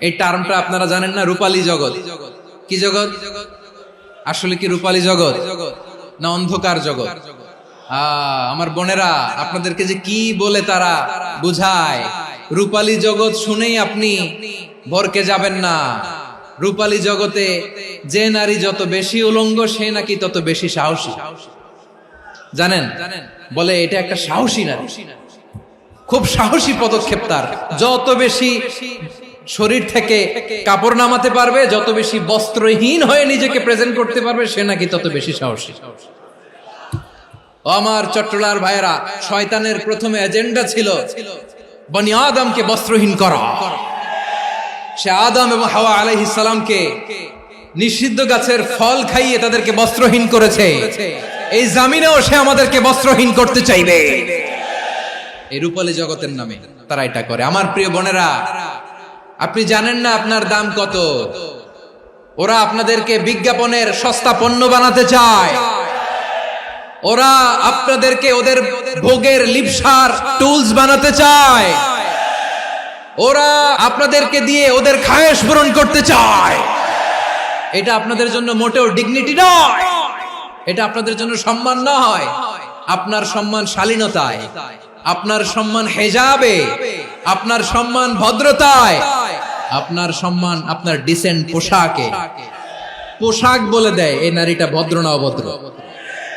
এই টার্মটা আপনারা জানেন না? রূপালী জগৎ কি জগৎ? আসলে কি রূপালী জগৎ না অন্ধকার জগৎ? আমার বোনেরা, আপনাদেরকে যে কি বলে তারা বুঝায়, রূপালী জগৎ শুনেই আপনি ভরকে যাবেন না। রূপালী জগতে যে নারী যত বেশি উলঙ্গ, সে নাকি তত বেশি সাহসী। জানেন? বলে এটা একটা সাহসী নারী, খুব সাহসী পদক্ষেপ তার। যত বেশি শরীর থেকে কাপড় নামাতে পারবে, যত বেশি বস্ত্রহীন হয়ে নিজেকে প্রেজেন্ট করতে পারবে, সে নাকি তত বেশি সাহসী। আমার চট্টলার ভাইয়েরা, শয়তানের প্রথমে এজেন্ডা ছিল বনি আদমকে বস্ত্রহীন করা। সে আদম এবং হাওয়া আলাইহিস সালামকে নিষিদ্ধ গাছের ফল খাইয়ে তাদেরকে বস্ত্রহীন করেছে। এই জামিনেও সে আমাদেরকে বস্ত্রহীন করতে চাইবে। এই রূপালী জগতের নামে তারা এটা করে। আমার প্রিয় বোনেরা, আপনি জানেন না আপনার দাম কত। ওরা আপনাদেরকে বিজ্ঞাপনের সস্তা পণ্য বানাতে চায়। ওরা আপনাদেরকে ওদের ভোগের লিপসার টুলস বানাতে চায়। ওরা আপনাদেরকে দিয়ে ওদের খায়েশ পূরণ করতে চায়। এটা আপনাদের জন্য মোটেও ডিগনিটি নয়, এটা আপনাদের জন্য সম্মান নয়। আপনার সম্মান শালীনতায়, আপনার সম্মান হেজাবে, আপনার সম্মান ভদ্রতায়, আপনার সম্মান আপনার ডিসেন্ট পোশাকে। পোশাক বলে দেয় এই নারীটা ভদ্র না অভদ্র।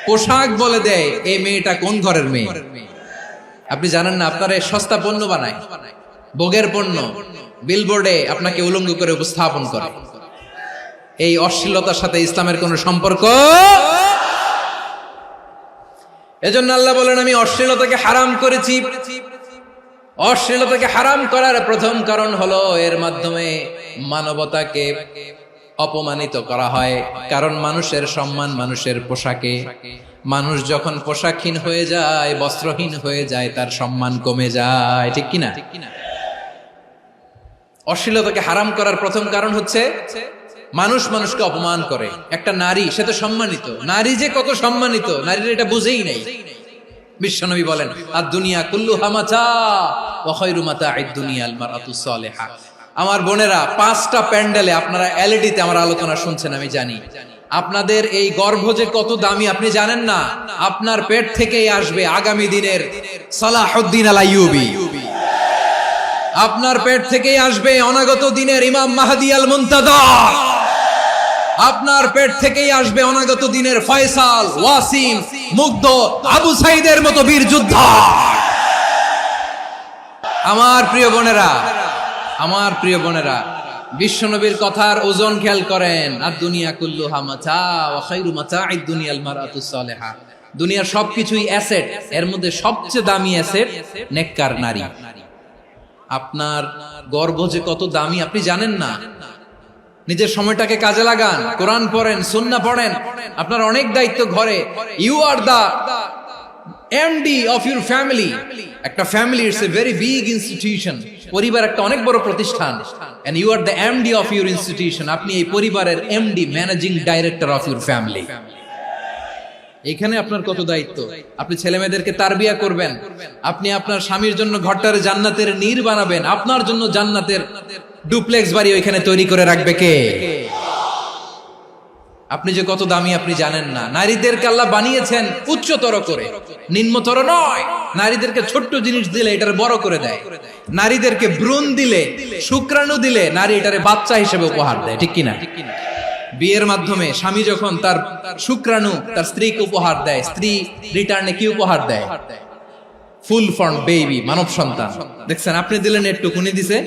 পোশাক বলে দেয় এই মেয়েটা কোন ঘরের মেয়ে। আপনি জানেন না, আপনারা সস্তা পণ্য বানায়, ভোগের পণ্য, বিলবোর্ডে আপনাকে উলঙ্গ করে উপস্থাপন করে। এই অশ্লীলতার সাথে ইসলামের কোন সম্পর্ক। এজন্য আল্লাহ বলেন, আমি অশ্লীলতাকে হারাম করেছি। অশ্লীলতাকে হারাম করার প্রথম কারণ হলো এর মাধ্যমে মানবতাকে অপমানিত করা হয়। কারণ মানুষের সম্মান মানুষের পোশাকে। মানুষ যখন পোশাকহীন হয়ে যায়, বস্ত্রহীন হয়ে যায়, তার সম্মান কমে যায়। ঠিক কিনা? অশ্লীলতাকে হারাম করার প্রথম কারণ হচ্ছে মানুষ মানুষকে অপমান করে। একটা নারী, সে তো সম্মানিত, নারী যে কত সম্মানিত নারীরা এটা বুঝেই নাই। বিশ্বনবী বলেন আদ-দুনিয়া কুল্লুহা মাতা ওয়া খায়রু মাতা'আদ দুনিয়া আল মারআতুস সালিহা। আমার বোনেরা, 5টা প্যান্ডেলে আপনারা এলইডিতে আমার আলোচনা শুনছেন, আমি জানি। আপনাদের এই গর্ভ যে কত দামি আপনি জানেন না। আপনার পেট থেকেই আসবে আগামী দিনের সালাহুদ্দিন আল আইয়ুবী। আপনার পেট থেকেই আসবে অনাগত দিনের ইমাম মাহদী আল মুনতাযর। আপনার পেট থেকেই আসবে অনাগত দিনের ফয়সাল, ওয়াসিম, মুগ্ধ, আবু সাইদের মতো বীর যোদ্ধা। আমার প্রিয় বোনেরা, আমার প্রিয় বোনেরা, বিশ্বনবীর কথার ওজন খেয়াল করেন। আদ-দুনিয়া কুল্লুহা মাতা ওয়া খায়রু মাতা'আদ দুনিয়া আল মারআতুস সালিহা। দুনিয়ার সবকিছুই অ্যাসেট, এর মধ্যে সবচেয়ে দামি অ্যাসেট নেককার নারী। আপনার গর্ভ যে কত দামি আপনি জানেন না। নিজের সময়টাকে কাজে লাগান, কোরআন পড়েন, সুন্নাহ পড়েন। আপনার অনেক দায়িত্ব ঘরে। You are the MD of your family. একটা family it's a very big institution. পরিবার একটা অনেক বড় প্রতিষ্ঠান। And you are the MD of your institution. আপনি এই পরিবারের MD, managing director of your family. এখানে আপনার কত দায়িত্ব। আপনি ছেলে মেয়েদেরকে তারবিয়া করবেন, আপনি আপনার স্বামীর জন্য ঘরটারে জান্নাতের নীর বানাবেন, আপনার জন্য জান্নাতের ডুপ্লেক্স বাড়ি ওইখানে তৈরি করে রাখবে কে? আপনি যে কত দামি আপনি জানেন না। নারীদেরকে আল্লাহ বানিয়েছেন উচ্চতর করে, নিম্নতর নয়। নারীদেরকে ছোট্ট জিনিস দিলে এটারে বড় করে দেয়। নারীদেরকে ভ্রূণ দিলে, শুক্রাণু দিলে নারী এটারে বাচ্চা হিসেবে উপহার দেয়, ঠিক কিনা? বিয়ের মাধ্যমে স্বামী যখন তার শুক্রাণু তার স্ত্রীকে উপহার দেয়, স্ত্রী রিটার্নে কি উপহার দেয়? ফুল ফর্ম বেবি, মানব সন্তান। দেখছেন, আপনি দিলেন একটুকুনি, দিছে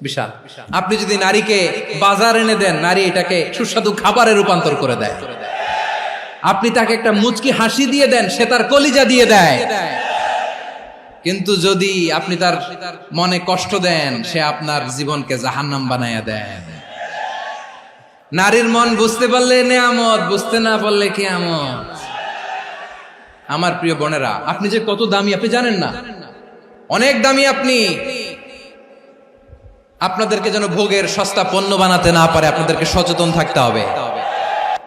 বিশাল। আপনি যদি নারীকে বাজার এনে দেন, নারী এটাকে সুস্বাদু খাবারে রূপান্তর করে দেয়। আপনি তাকে একটা মুচকি হাসি দিয়ে দেন, সে তার কলিজা দিয়ে দেয়। কিন্তু যদি আপনি তার মনে কষ্ট দেন, সে আপনার জীবনকে জাহান্নাম বানায়া দেয়। নারীর মন বুঝতে পারলে নেয়ামত, বুঝতে না পারলে কিয়ামত। আমার প্রিয় বোনেরা, আপনি যে কত দামি আপনি জানেন না। অনেক দামি আপনি। আপনাদেরকে যেন ভোগের সস্তা পণ্য বানাতে না পারে, আপনাদেরকে সচেতন থাকতে হবে।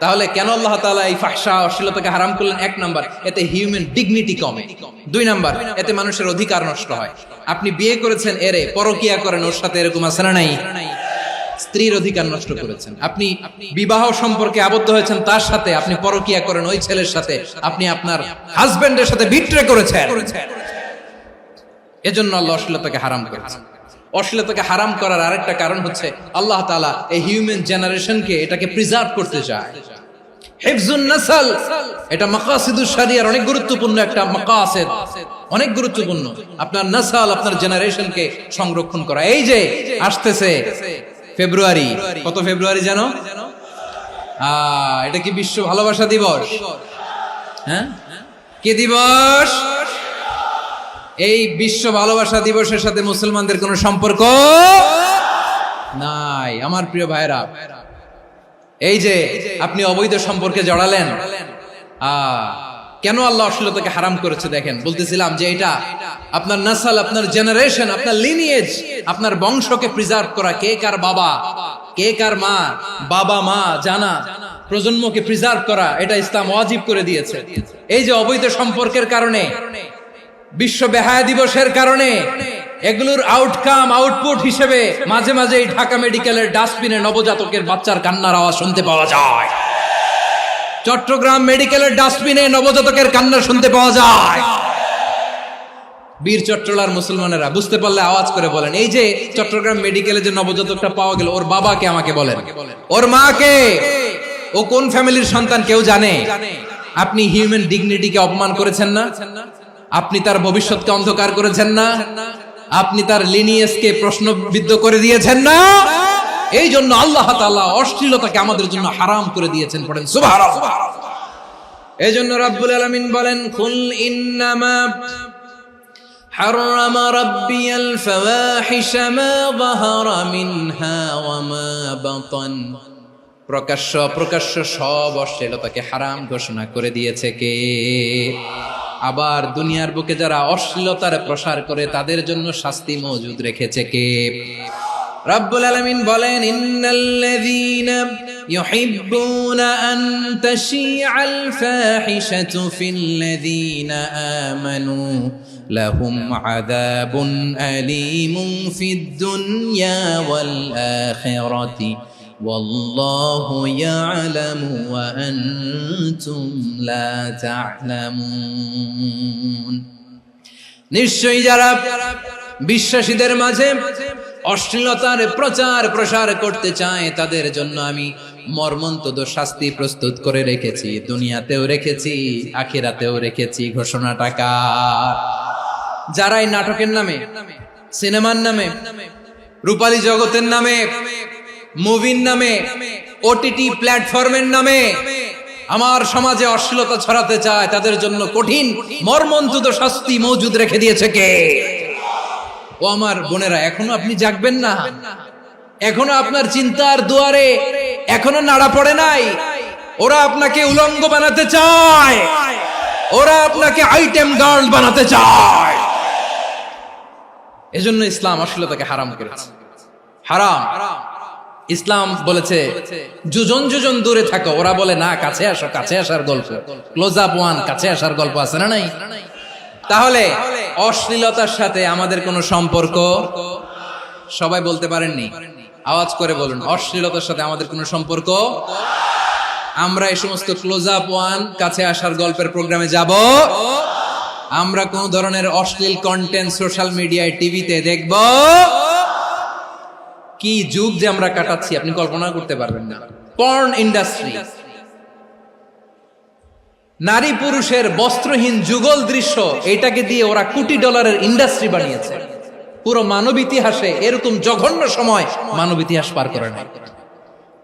তাহলে কেন আল্লাহ তাআলা এই ফাহশা, অশ্লীলতাকে হারাম করলেন? 1 নাম্বার, এতে হিউম্যান ডিগনিটি কমে। 2 নাম্বার, এতে মানুষের অধিকার নষ্ট হয়। আপনি বিয়ে করেছেন, এরে পরকিয়া করেন, ওর সাথে এরকম আছে না নাই? স্ত্রীর অধিকার নষ্ট করেছেন। আপনি বিবাহ সম্পর্কে আবদ্ধ হয়েছেন তার সাথে, আপনি পরকিয়া করেন ওই ছেলের সাথে, আপনি আপনার হাজবেন্ডের সাথে বিট্রে করেছেন। এজন্য আল্লাহ অশ্লীলতাকে হারাম করেছেন। অশ্লীলতাকে হারাম করার আরেকটা কারণ হচ্ছে আল্লাহ তাআলা এই হিউম্যান জেনারেশনকে এটাকে প্রিজার্ভ করতে চায়। হিফজুন নাসল, এটা মাকাসিদুশ শরিয়ার অনেক গুরুত্বপূর্ণ একটা মাকাসিদ, অনেক গুরুত্বপূর্ণ। আপনার নাসল, আপনার জেনারেশনকে সংরক্ষণ করা। এই যে আসতেছে ফেব্রুয়ারি, কত ফেব্রুয়ারি জানো? এটা কি বিশ্ব ভালোবাসা দিবস? হ্যাঁ, কি দিবস? এই বিশ্ব ভালোবাসা দিবসের সাথে মুসলমানদের কোনো সম্পর্ক নাই। আমার প্রিয় ভাইরা, এই যে আপনি অবৈধ সম্পর্কে জড়ালেন, কেন আল্লাহ অশ্লীলতাকে হারাম করেছে দেখেন। বলতেছিলাম যে এটা আপনার নাসল, আপনার জেনারেশন, আপনার লিনিয়েজ, আপনার বংশকে প্রিজার্ভ করা। কে কার বাবা, কে কার মা, বাবা মা জানা, প্রজন্মকে প্রিজার্ভ করা, এটা ইসলাম ওয়াজিব করে দিয়েছে। এই যে অবৈধ সম্পর্কের কারণে, বিশ্ব বেহায়া দিবসের কারণে, এগুলোর আউটকাম, আউটপুট হিসেবে মাঝে মাঝে এই ঢাকা মেডিকেলের ডাস্টবিনে নবজাতকের বাচ্চার কান্নার আওয়াজ শুনতে পাওয়া যায়। চট্টগ্রাম মেডিকেলের ডাস্টবিনে নবজাতকের কান্না শুনতে পাওয়া যায়। বীর চট্টলার মুসলমানেরা বুঝতে পারলে আওয়াজ করে বলেন, এই যে চট্টগ্রাম মেডিকেলে যে নবজাতকটা পাওয়া গেল, ওর বাবাকে আমাকে বলেন, ওর মাকে, ও কোন ফ্যামিলির সন্তান কেউ জানে? আপনি হিউম্যান ডিগনিটিকে অপমান করেছেন না? আপনি তার ভবিষ্যৎকে অন্ধকার করেছেন না? আপনি তার লিনিয়েজকে প্রশ্নবিদ্ধ করে দিয়েছেন না? এই জন্য আল্লাহ তাআলা অশ্লীলতাকে আমাদের জন্য হারাম করে দিয়েছেন। পড়েন সুবহানাল্লাহ। এই জন্য রাব্বুল আলামিন বলেন, কুল ইন্নামা হারাম রাব্বিয়াল ফাওয়াহিশা মা যাহারা মিনহা ওয়া মা বাতান। প্রকাশ্য অপ্রকাশ্য সব অশ্লীলতাকে হারাম ঘোষণা করে দিয়েছে কে? আবার দুনিয়ার বুকে যারা অশ্লীলতার প্রসার করে তাদের জন্য শাস্তি মজুদ রেখেছে কে? রব্বুল আলামিন বলেন ইন্নাল্লাযীনা ইউহিব্বুনা আন তাশিআল ফাহিশাতু ফিল্লাযীনা আমানু লাহুম আযাবুন আলীমুন ফিদ দুনিয়া ওয়াল আখিরাতি ওয়াল্লাহু ইয়ালামু ওয়া আনতুম লা তা'লামুন। নিশ্চয়ই যারা বিশ্বাসীদের মাঝে অশ্লীলতার প্রচার প্রসার করতে চায় তাদের জন্য আমি মর্মন্তুদ শাস্তি প্রস্তুত করে রেখেছি, দুনিয়াতেও রেখেছি, আখিরাতেও রেখেছি। ঘোষণাটা কার? যারা এই নাটকের নামে, সিনেমার নামে, রূপালী জগতের নামে, মুভির নামে, ওটিটি প্ল্যাটফর্মের নামে আমার সমাজে অশ্লীলতা ছড়াতে চায় তাদের জন্য কঠিন মর্মন্তুদ শাস্তি মজুদ রেখে দিয়েছে কে? ও আমার বোনেরা, এখনো আপনি জাগবেন না? এখনো আপনার চিন্তার দুয়ারে এখনো নাড়া পড়ে নাই? ওরা আপনাকে উলঙ্গ বানাতে চায়, ওরা আপনাকে আইটেম গার্ল বানাতে চায়। এজন্য ইসলাম অশ্লীলতাকে হারাম করেছে। হারাম। ইসলাম বলেছে যোজন যোজন দূরে থাকো, ওরা বলে না কাছে আসো, কাছে আসার গল্প, ক্লোজ আপ ওয়ান, কাছে আসার গল্প আছে না নাই? তাহলে অশ্লীলতার সাথে আমাদের কোনো সম্পর্ক? সবাই বলতে পারেননি, আওয়াজ করে বলুন, অশ্লীলতার সাথে আমাদের কোনো সম্পর্ক? আমরা এই সমস্ত ক্লোজ আপ ওয়ান, কাছে আসার গল্পের প্রোগ্রামে যাব? আমরা কোন ধরনের অশ্লীল কন্টেন্ট সোশ্যাল মিডিয়ায়, টিভিতে দেখব? কি যুগ যে আমরা কাটাচ্ছি আপনি কল্পনা করতে পারবেন না। পর্ন ইন্ডাস্ট্রি, নারী পুরুষের বস্ত্রহীন যুগল দৃশ্য, এটাকে দিয়ে ওরা কোটি ডলারের ইন্ডাস্ট্রি বানিয়েছে। পুরো মানব ইতিহাসে এরকম জঘন্য সময় মানব ইতিহাস পার করে নাই।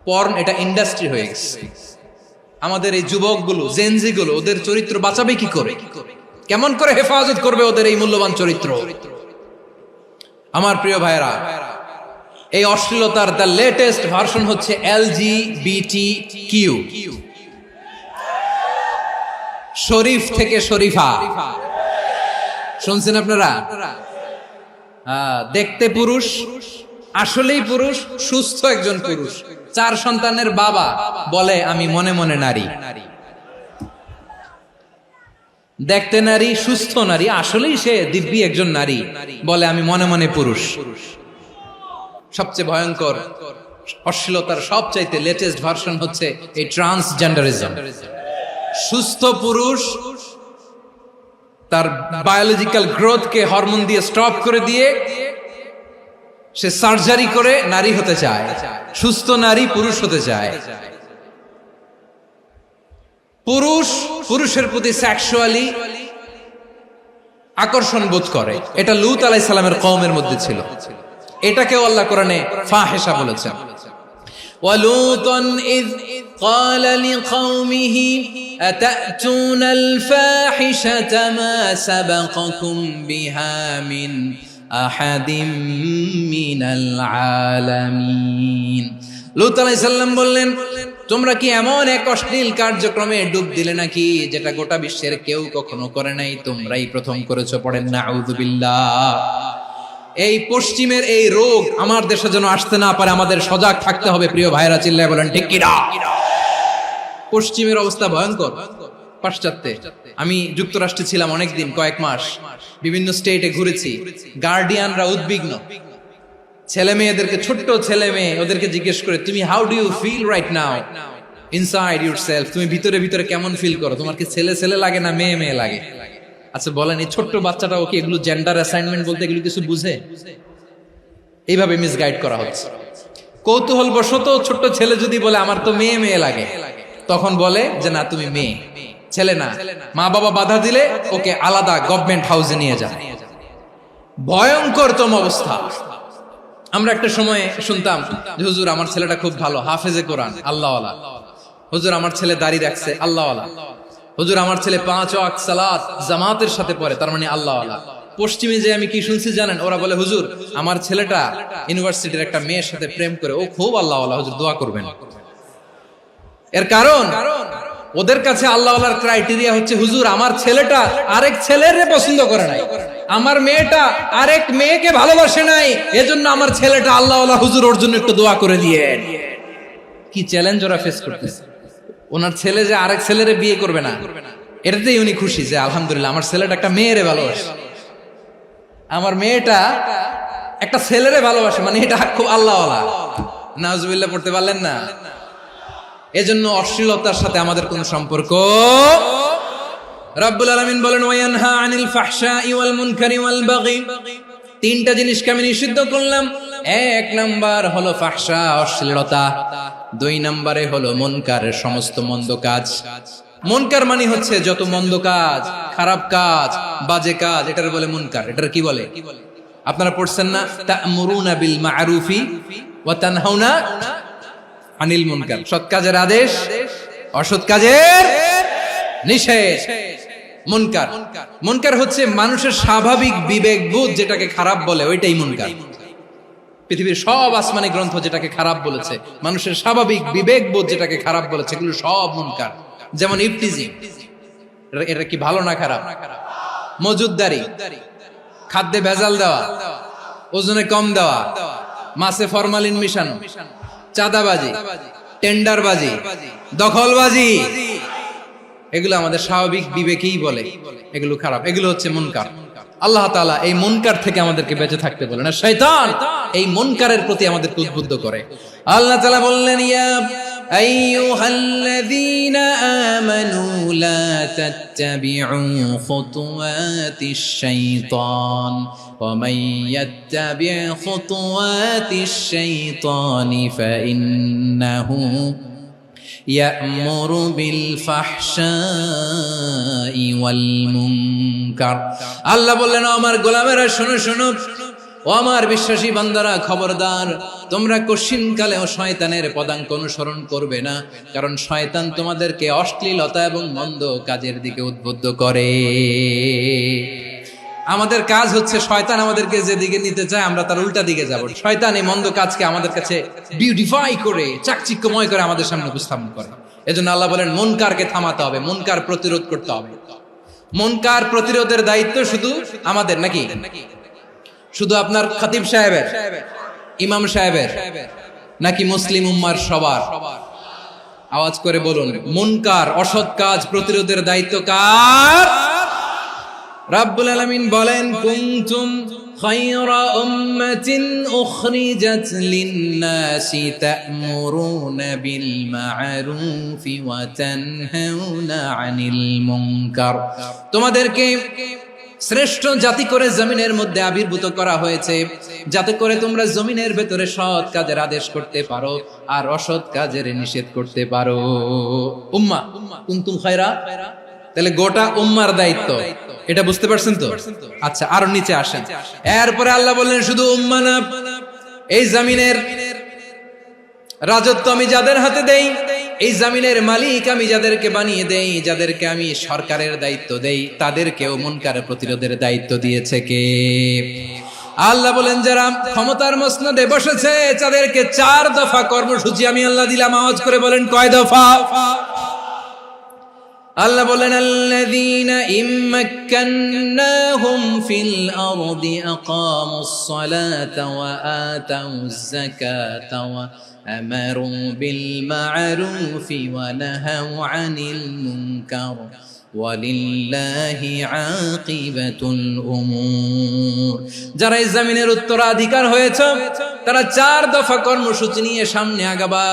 পর্ন এটা ইন্ডাস্ট্রি হয়ে গেছে। আমাদের এই যুবকগুলো, জেনজি গুলো, ওদের চরিত্র বাঁচাবে কি করে? কেমন করে হেফাজত করবে ওদের এই মূল্যবান চরিত্র? আমার প্রিয় ভাইরা, এই অশ্লীলতার দ্য লেটেস্ট ভার্সন হচ্ছে LGBTQ, শরীফ থেকে শরীফা। শুনছেন আপনারা? দেখতে পুরুষ, আসলেই পুরুষ, সুস্থ একজন পুরুষ, 4 সন্তানের বাবা, বলে আমি মনে মনে নারী। দেখতে নারী, সুস্থ নারী, আসলেই সে দিব্যি একজন নারী, বলে আমি মনে মনে পুরুষ। সবচেয়ে ভয়ঙ্কর অশ্লীলতার সবচাইতে লেটেস্ট ভার্সন হচ্ছে এই ট্রান্সজেন্ডারিজম। সুস্থ পুরুষ তার বায়োলজিক্যাল গ্রোথকে হরমোন দিয়ে স্টপ করে দিয়ে সে সার্জারি করে নারী হতে চায়। সুস্থ নারী পুরুষ হতে চায়। পুরুষ পুরুষের প্রতি সেক্সুয়ালি আকর্ষণ বোধ করে। এটা লূত আলাইহিস সালামের কওমের মধ্যে ছিল। এটাকে আল্লাহ কোরআনে ফাহিশা বলেছেন। ওয়ালুতান ইয قال لقومه أتأتون الفاحشة ما سبقكم بها من أحد من العالمين। লূত আলাইহিস সালাম বললেন, তোমরা কি এমন এক অশ্লীল কার্যক্রমে ডুব দিলে নাকি যেটা গোটা বিশ্বের কেউ কখনো করে নাই, তোমরাই প্রথম করেছো? পড়েন নাউযুবিল্লাহ। এই পশ্চিমের এই রোগ আমার দেশে যেন আসতে না পারে, আমাদের সজাগ থাকতে হবে। প্রিয় ভাইরা, চিল্লায় বলেন ঠিক কি না? পশ্চিমের অবস্থা ভয়ঙ্কর। পাশ্চাত্যে, আমি যুক্তরাষ্ট্রে ছিলাম অনেকদিন, কয়েক মাস, বিভিন্ন স্টেটে ঘুরেছি। গার্ডিয়ানরা উদ্বিগ্ন, ছেলে মেয়েদেরকে, ছোট্ট ছেলে মেয়ে, ওদেরকে জিজ্ঞেস করে, তুমি how do you feel right now inside yourself? তুমি ভিতরে ভিতরে কেমন ফিল করো? তোমার কি ছেলে ছেলে লাগে না মেয়ে মেয়ে লাগে? আচ্ছা বলেন, এই ছোট্ট বাচ্চাটাও কি এগুলো জেন্ডার অ্যাসাইনমেন্ট বলতে এগুলো কিছু বুঝে? এইভাবে মিসগাইড করা হচ্ছে। কৌতূহল বশত ছোট্ট ছেলে যদি বলে আমার তো মেয়ে মেয়ে লাগে, তখন বলে যে না তুমি মেয়ে, ছেলে না। মা বাবা বাধা দিলে ওকে আলাদা গভর্নমেন্ট হাউসে নিয়ে যায়। ভয়ঙ্করতম অবস্থা। আমরা একটা সময় শুনতাম যে হুজুর আমার ছেলেটা খুব ভালো, হাফেজে কোরআন, আল্লাহওয়ালা। হুজুর আমার ছেলে দাড়ি রাখছে, আল্লাহওয়ালা। হুজুর আমার ছেলে 5 ওয়াক্ত সালাত জামাতের সাথে পড়ে, তার মানে আল্লাহওয়ালা। পশ্চিমে যে আমি কি শুনছি জানেন? ওরা বলে হুজুর আমার ছেলেটা ইউনিভার্সিটির একটা মেয়ের সাথে প্রেম করে, ও খুব আল্লাহওয়ালা, হুজুর দোয়া করবেন। এর কারণ ওদের কাছে আল্লাহওয়ালার ক্রাইটেরিয়া হচ্ছে হুজুর আমার ছেলেটা আরেক ছেলের পছন্দ করে নাই, আমার মেয়েটা আরেক মেয়েকে ভালোবাসে নাই, এজন্য আমার ছেলেটা আল্লাহওয়ালা হুজুর ওর জন্য একটু দোয়া করে দিয়ে। কি চ্যালেঞ্জ ওরা ফেস করতেছে। ওনার ছেলে যে আরেক ছেলেরে বিয়ে করবে না, এটাতেই উনি খুশি যে আলহামদুলিল্লাহ আমার ছেলেটা একটা মেয়েরে ভালোবাসে, আমার মেয়েটা একটা ছেলেরে ভালোবাসে, মানে এটা খুব আল্লাহওয়ালা। নাউজুবিল্লাহ পড়তে পারলেন না? এজন্য অশ্লীলতার সাথে আমাদের কোন সম্পর্ক। রাব্বুল আলামিন বলেন ওয়ায়ানহা আনিল ফাহশাই ওয়াল মুনকারি ওয়াল বাগি, তিনটা জিনিসকে আমি নিষিদ্ধ করলাম। এক নাম্বার হলো ফাহশা, অশ্লীলতা। দুই নম্বরে হলো মুনকার, সমস্ত মন্দ কাজ। মুনকার মানে হচ্ছে যত মন্দ কাজ, খারাপ কাজ, বাজে কাজ, এটার বলে মুনকার। এটার কি বলে? আপনারা পড়ছেন না, তা'মুরুনা বিল মা'রুফি ওয়া তানহাউনা আনিল মুনকার। সৎ কাজের আদেশ, অসৎ কাজের নিষেধ। মুনকার, মুনকার হচ্ছে মানুষের স্বাভাবিক বিবেকবোধ যেটাকে খারাপ বলে, ওইটাই মুনকার। পৃথিবীর সব আসমানি গ্রন্থ যেটাকে খারাপ বলেছে, মানুষের স্বাভাবিক বিবেকবোধ যেটাকে খারাপ বলেছে, এগুলো সব মুনকার। যেমন ইফতিজিং, এটা কি ভালো না খারাপ? মজুদদারি, খাদ্যে ভেজাল দেওয়া, ওজনে কম দেওয়া, মাছে ফরমালিন মিশানো, চাঁদাবাজি, টেন্ডারবাজি, দখলবাজি, এগুলো আমাদের স্বাভাবিক বিবেকেই বলে এগুলো খারাপ, এগুলো হচ্ছে মুনকার। আল্লাহ তাআলা এই মুনকার থেকে আমাদেরকে বেঁচে থাকতে বলেন, আর শয়তান এই মুনকারের প্রতি আমাদেরকে উদ্বুদ্ধ করে। আল্লাহ তাআলা বললেন, ইয়া আইয়ুহাল্লাযীনা আমানু লা তাত্তাবিউ খুতুওয়াতিশ শাইতান ওয়া মান ইয়াত্তাবি' খুতুওয়াতিশ শাইতানি ফাইন্নাহু ইয়া'মুরু বিল ফাহশাই ওয়াল মুনকার। আল্লাহ বললেন, আমার গোলামেরা শোনো শোনো, ও আমার বিশ্বাসী বান্দারা খবরদার, তোমরা কশিনকালেও শয়তানের পদাঙ্ক অনুসরণ করবে না, কারণ শয়তান তোমাদেরকে অশ্লীলতা এবং মন্দ কাজের দিকে উদ্বুদ্ধ করে। আমাদের কাজ হচ্ছে শয়তান আমাদেরকে যেদিকে নিতে চায় আমরা তার উল্টা দিকে যাব। শয়তান এই মন্দ কাজকে আমাদের কাছে বিউটিফাই করে, চাকচিক্যময় করে আমাদের সামনে উপস্থাপন করে। এজন্য আল্লাহ বলেন মুনকারকে থামাতে হবে, মুনকার প্রতিরোধ করতে হবে। মুনকার প্রতিরোধের দায়িত্ব শুধু আমাদের নাকি? শুধু আপনার খতিব সাহেবের, ইমাম সাহেবের, নাকি মুসলিম উম্মার সবার? আওয়াজ করে বলুন, মুনকার অসৎ কাজ প্রতিরোধের দায়িত্ব কার? রাব্বুল আলামিন বলেন, কুনতুম খায়রা উম্মাতিন উখরিজাত লিন-নাসি তা'মুরুনা বিল মা'রুফি ওয়া তানহাউনা আনিল মুনকার। তোমাদেরকে শ্রেষ্ঠ জাতি করে জমিনের মধ্যে আবির্ভূত করা হয়েছে, যাতে করে তোমরা জমিনের ভেতরে সৎ কাজের আদেশ করতে পারো আর অসৎ কাজের নিষেধ করতে পারো। উম্মাহ, কুনতুম খায়রা, তাহলে গোটা উম্মার দায়িত্ব, এটা বুঝতে পারছেন তো? আচ্ছা, আরো নিচে আসেন। এরপরে আল্লাহ বললেন, শুধু উম্মাহ না, এই জমিনের রাজত্ব আমি যাদের হাতে দেই, এই জমিনের মালিক আমি যাদেরকে বানিয়ে দেই, যাদেরকে আমি সরকারের দায়িত্ব দেই, তাদেরকেও মুনকার প্রতিরোধের দায়িত্ব দিয়েছে কে? আল্লাহ বলেন, যারা ক্ষমতার মসনদে বসেছে তাদেরকে 4 দফা কর্মসূচি আমি আল্লাহ দিলাম। আওয়াজ করে বলেন, কয় দফা? আল্লাহ বলেন, আল্লাযীনা ইম্মাক্কান্নাহুম ফিল আরদি আকামুস সালাতা ওয়া আতাউয যাকাতা ওয়া আমারু বিল মা'রুফি ওয়া নাহাউ আনিল মুনকার ওয়ালিল্লাহি আকিবাতুল উমুর। যারা এই জমিনের উত্তরাধিকার হয়েছে তারা 4 দফা কর্মসূচি নিয়ে সামনে আগাবা।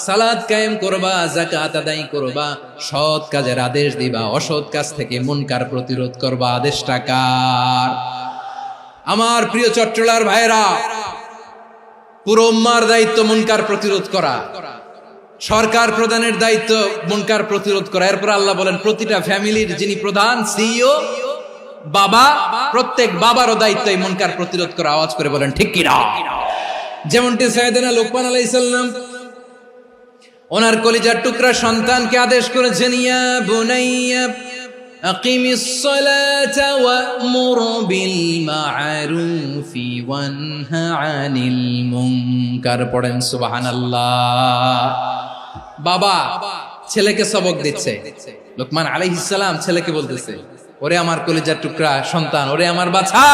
সালাত কায়েম করবা, যাকাত আদায় করবা, সৎ কাজের আদেশ দিবা, অসৎ কাজ থেকে মুনকার প্রতিরোধ করবা। আদেশটা কার? আমার প্রিয় চট্টলার ভাইরা, পুরো উম্মার দায়িত্ব মুনকার প্রতিরোধ করা, সরকার প্রধানের দায়িত্ব মুনকার প্রতিরোধ করা। এরপর আল্লাহ বলেন, প্রতিটা ফ্যামিলির যিনি প্রধান সিইও বাবা, প্রত্যেক বাবারও দায়িত্ব এই মুনকার প্রতিরোধ করা। আওয়াজ করে বলেন ঠিক কি না? যেমনটি সাইয়েদনা লুকমান আলাইহিস সালাম ওনার কলিজার টুকরা সন্তানকে আদেশ করেছেন, ইয়া বুনাইয়া আকিমিস সালাতা ওয়া'মুর বিল মা'রুফি ওয়ানহা আনিল মুনকার। পড়েন সুবহানাল্লাহ। বাবা ছেলেকে সবক দিচ্ছে, লুকমান আলাইহিস সালাম ছেলেকে বলতেছে, ওরে আমার কলিজার টুকরা সন্তান, ওরে আমার বাছা,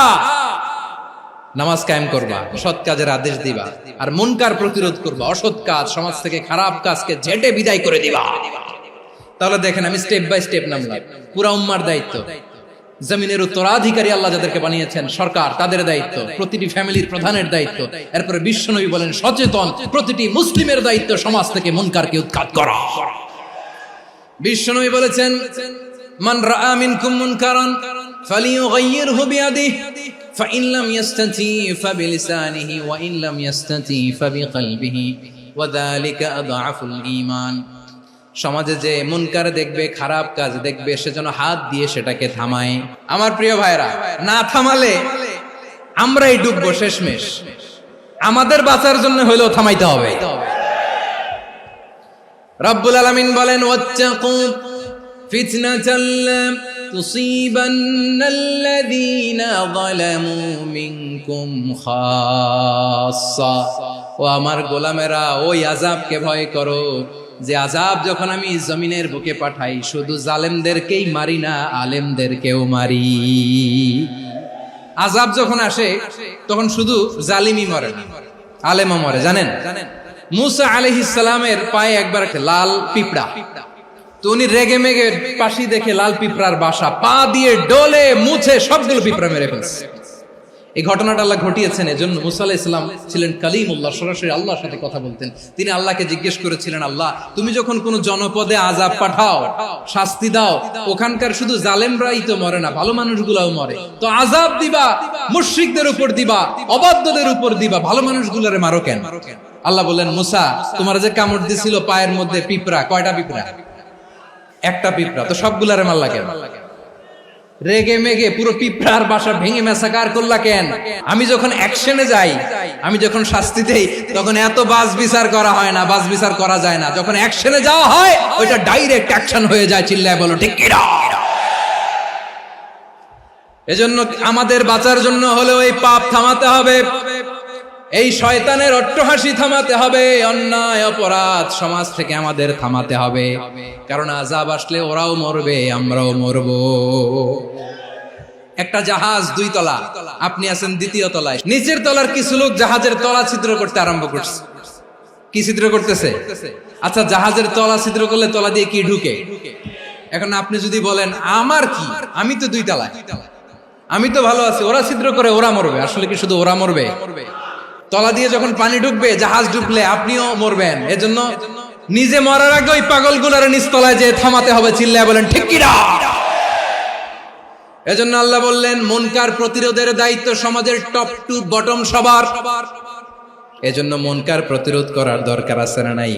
নামাজ কায়েম করবা, সৎ কাজের আদেশ দিবা, আর মুনকার প্রতিরোধ করবা, অসৎ কাজ, সমাজ থেকে খারাপ কাজকে ঝেঁটে বিদায় করে দিবা। তাহলে দেখেন আমি স্টেপ বাই স্টেপ নামলাম। পুরা উম্মার দায়িত্ব, জমিনের উত্তরাধিকারী আল্লাহ যাদেরকে বানিয়েছেন সরকার, তাদের দায়িত্ব, প্রতিটি ফ্যামিলির প্রধানের দায়িত্ব, এরপরে বিশ্বনবী বলেন সচেতন প্রতিটি মুসলিমের দায়িত্ব সমাজ থেকে মুনকারকে উৎখাত করা। বিশ্বনবী বলেছেন মান রাআ মিনকুম মুনকারান ফালিয়ুগাইয়িরহু বিয়াদিহি ফাইন লাম ইয়াসতাতি ফাবিলিসানিহি ওয়া ইন লাম ইয়াসতাতি ফাবিকলবিহি ওয়া যালিকা আযআফুল ঈমান। সমাজে যে মুনকার দেখবে, খারাপ কাজ দেখবে, সে যেন হাত দিয়ে সেটাকে থামায়। আমার প্রিয় ভাইরা, না থামালে আমরাই ডুববো শেষমেশ। আমাদের বাঁচার জন্য হইলেও থামাইতে হবে। রব্বুল আলামিন বলেন ওয়াত্তাকু ফিতনাতাল লা তুসিবান্নাল্লাযীনা যালামু মিনকুম খাসসা। ও আমার গোলামেরা, ওই আযাবকে ভয় করো যে আযাব যখন আমি জমিনের বুকে পাঠাই শুধু জালেমদেরকেই মারি না, আলেমদেরকেও মারি। আযাব যখন আসে তখন শুধু জালিমই মরে না, আলেমও মরে। জানেন মুসা আলাইহিস সালামের পায়ে একবার লাল পিঁপড়া, তো উনি রেগে মেগে পাশি দেখে লাল পিঁপড়ার বাসা, পা দিয়ে ডলে মুছে সবগুলো পিঁপড়া মেরে ফেলছে। এই ঘটনাটা আল্লাহ ঘটিয়েছেন। এজন্য মুসা আলাইহিস সালাম ছিলেন কালিমুল্লাহ, সরাসরি আল্লাহর সাথে কথা বলতেন। তিনি আল্লাহকে জিজ্ঞেস করেছিলেন, আল্লাহ তুমি যখন কোন জনপদে আযাব পাঠাও, শাস্তি দাও, ওখানকার শুধু জালেমরাই তো মরে না, ভালো মানুষগুলাও মরে, তো আযাব দিবা মুশরিকদের উপর দিবা, অবাধ্যদের উপর দিবা, ভালো মানুষগুলোরে মারো কেন? আল্লাহ বললেন, মুসা তোমার যে কামড় দিছিল পায়ের মধ্যে পিঁপড়া, কয়টা পিঁপড়া? একটা পিঁপড়া, তো সবগুলারে মারলা কেন? রেগে মেগে পুরো পিঁপড়ার বাসা ভেঙে মেসাকার করলা কেন? আমি যখন অ্যাকশনে যাই, আমি যখন শাস্তি দেই, তখন এত বাস বিচার করা হয় না, বাস বিচার করা যায় না। যখন অ্যাকশনে যাওয়া হয় ওইটা ডাইরেক্ট অ্যাকশন হয়ে যায়। চিল্লায় বলো ঠিক কি না? এজন্য আমাদের বাঁচার জন্য হলেও এই পাপ থামাতে হবে, এই শয়তানের অট্টহাসি থামাতে হবে, অন্যায় অপরাধ সমাজ থেকে আমাদের থামাতে হবে। কারণ আযাব আসলে ওরাও মরবে, আমরাও মরব। একটা জাহাজ 2 তলা, আপনি আছেন 2য় তলায়। নিচের তলার কিছু লোক জাহাজের তলা ছিদ্র করতে আরম্ভ করছে। কি ছিদ্র করতেছে? আচ্ছা, জাহাজের তলা ছিদ্র করলে তলা দিয়ে কি ঢুকে? এখন আপনি যদি বলেন আমার কি, আমি তো 2 তলায়, আমি তো ভালো আছি, ওরা ছিদ্র করে ওরা মরবে। আসলে কি শুধু ওরা মরবে? তলা দিয়ে যখন পানি ঢুকবে, জাহাজ ঢুকলে আপনিও মরবেন। এজন্য নিজে মরার আগে ওই পাগলগুলোর নিচতলায় যে থামাতে হবে। চিল্লায় বলেন ঠিক কি না? এজন্য আল্লাহ বললেন মুনকার প্রতিরোধের দায়িত্ব সমাজের টপ টু বটম সবার। এজন্য মুনকার প্রতিরোধ করার দরকার আছে না নাই?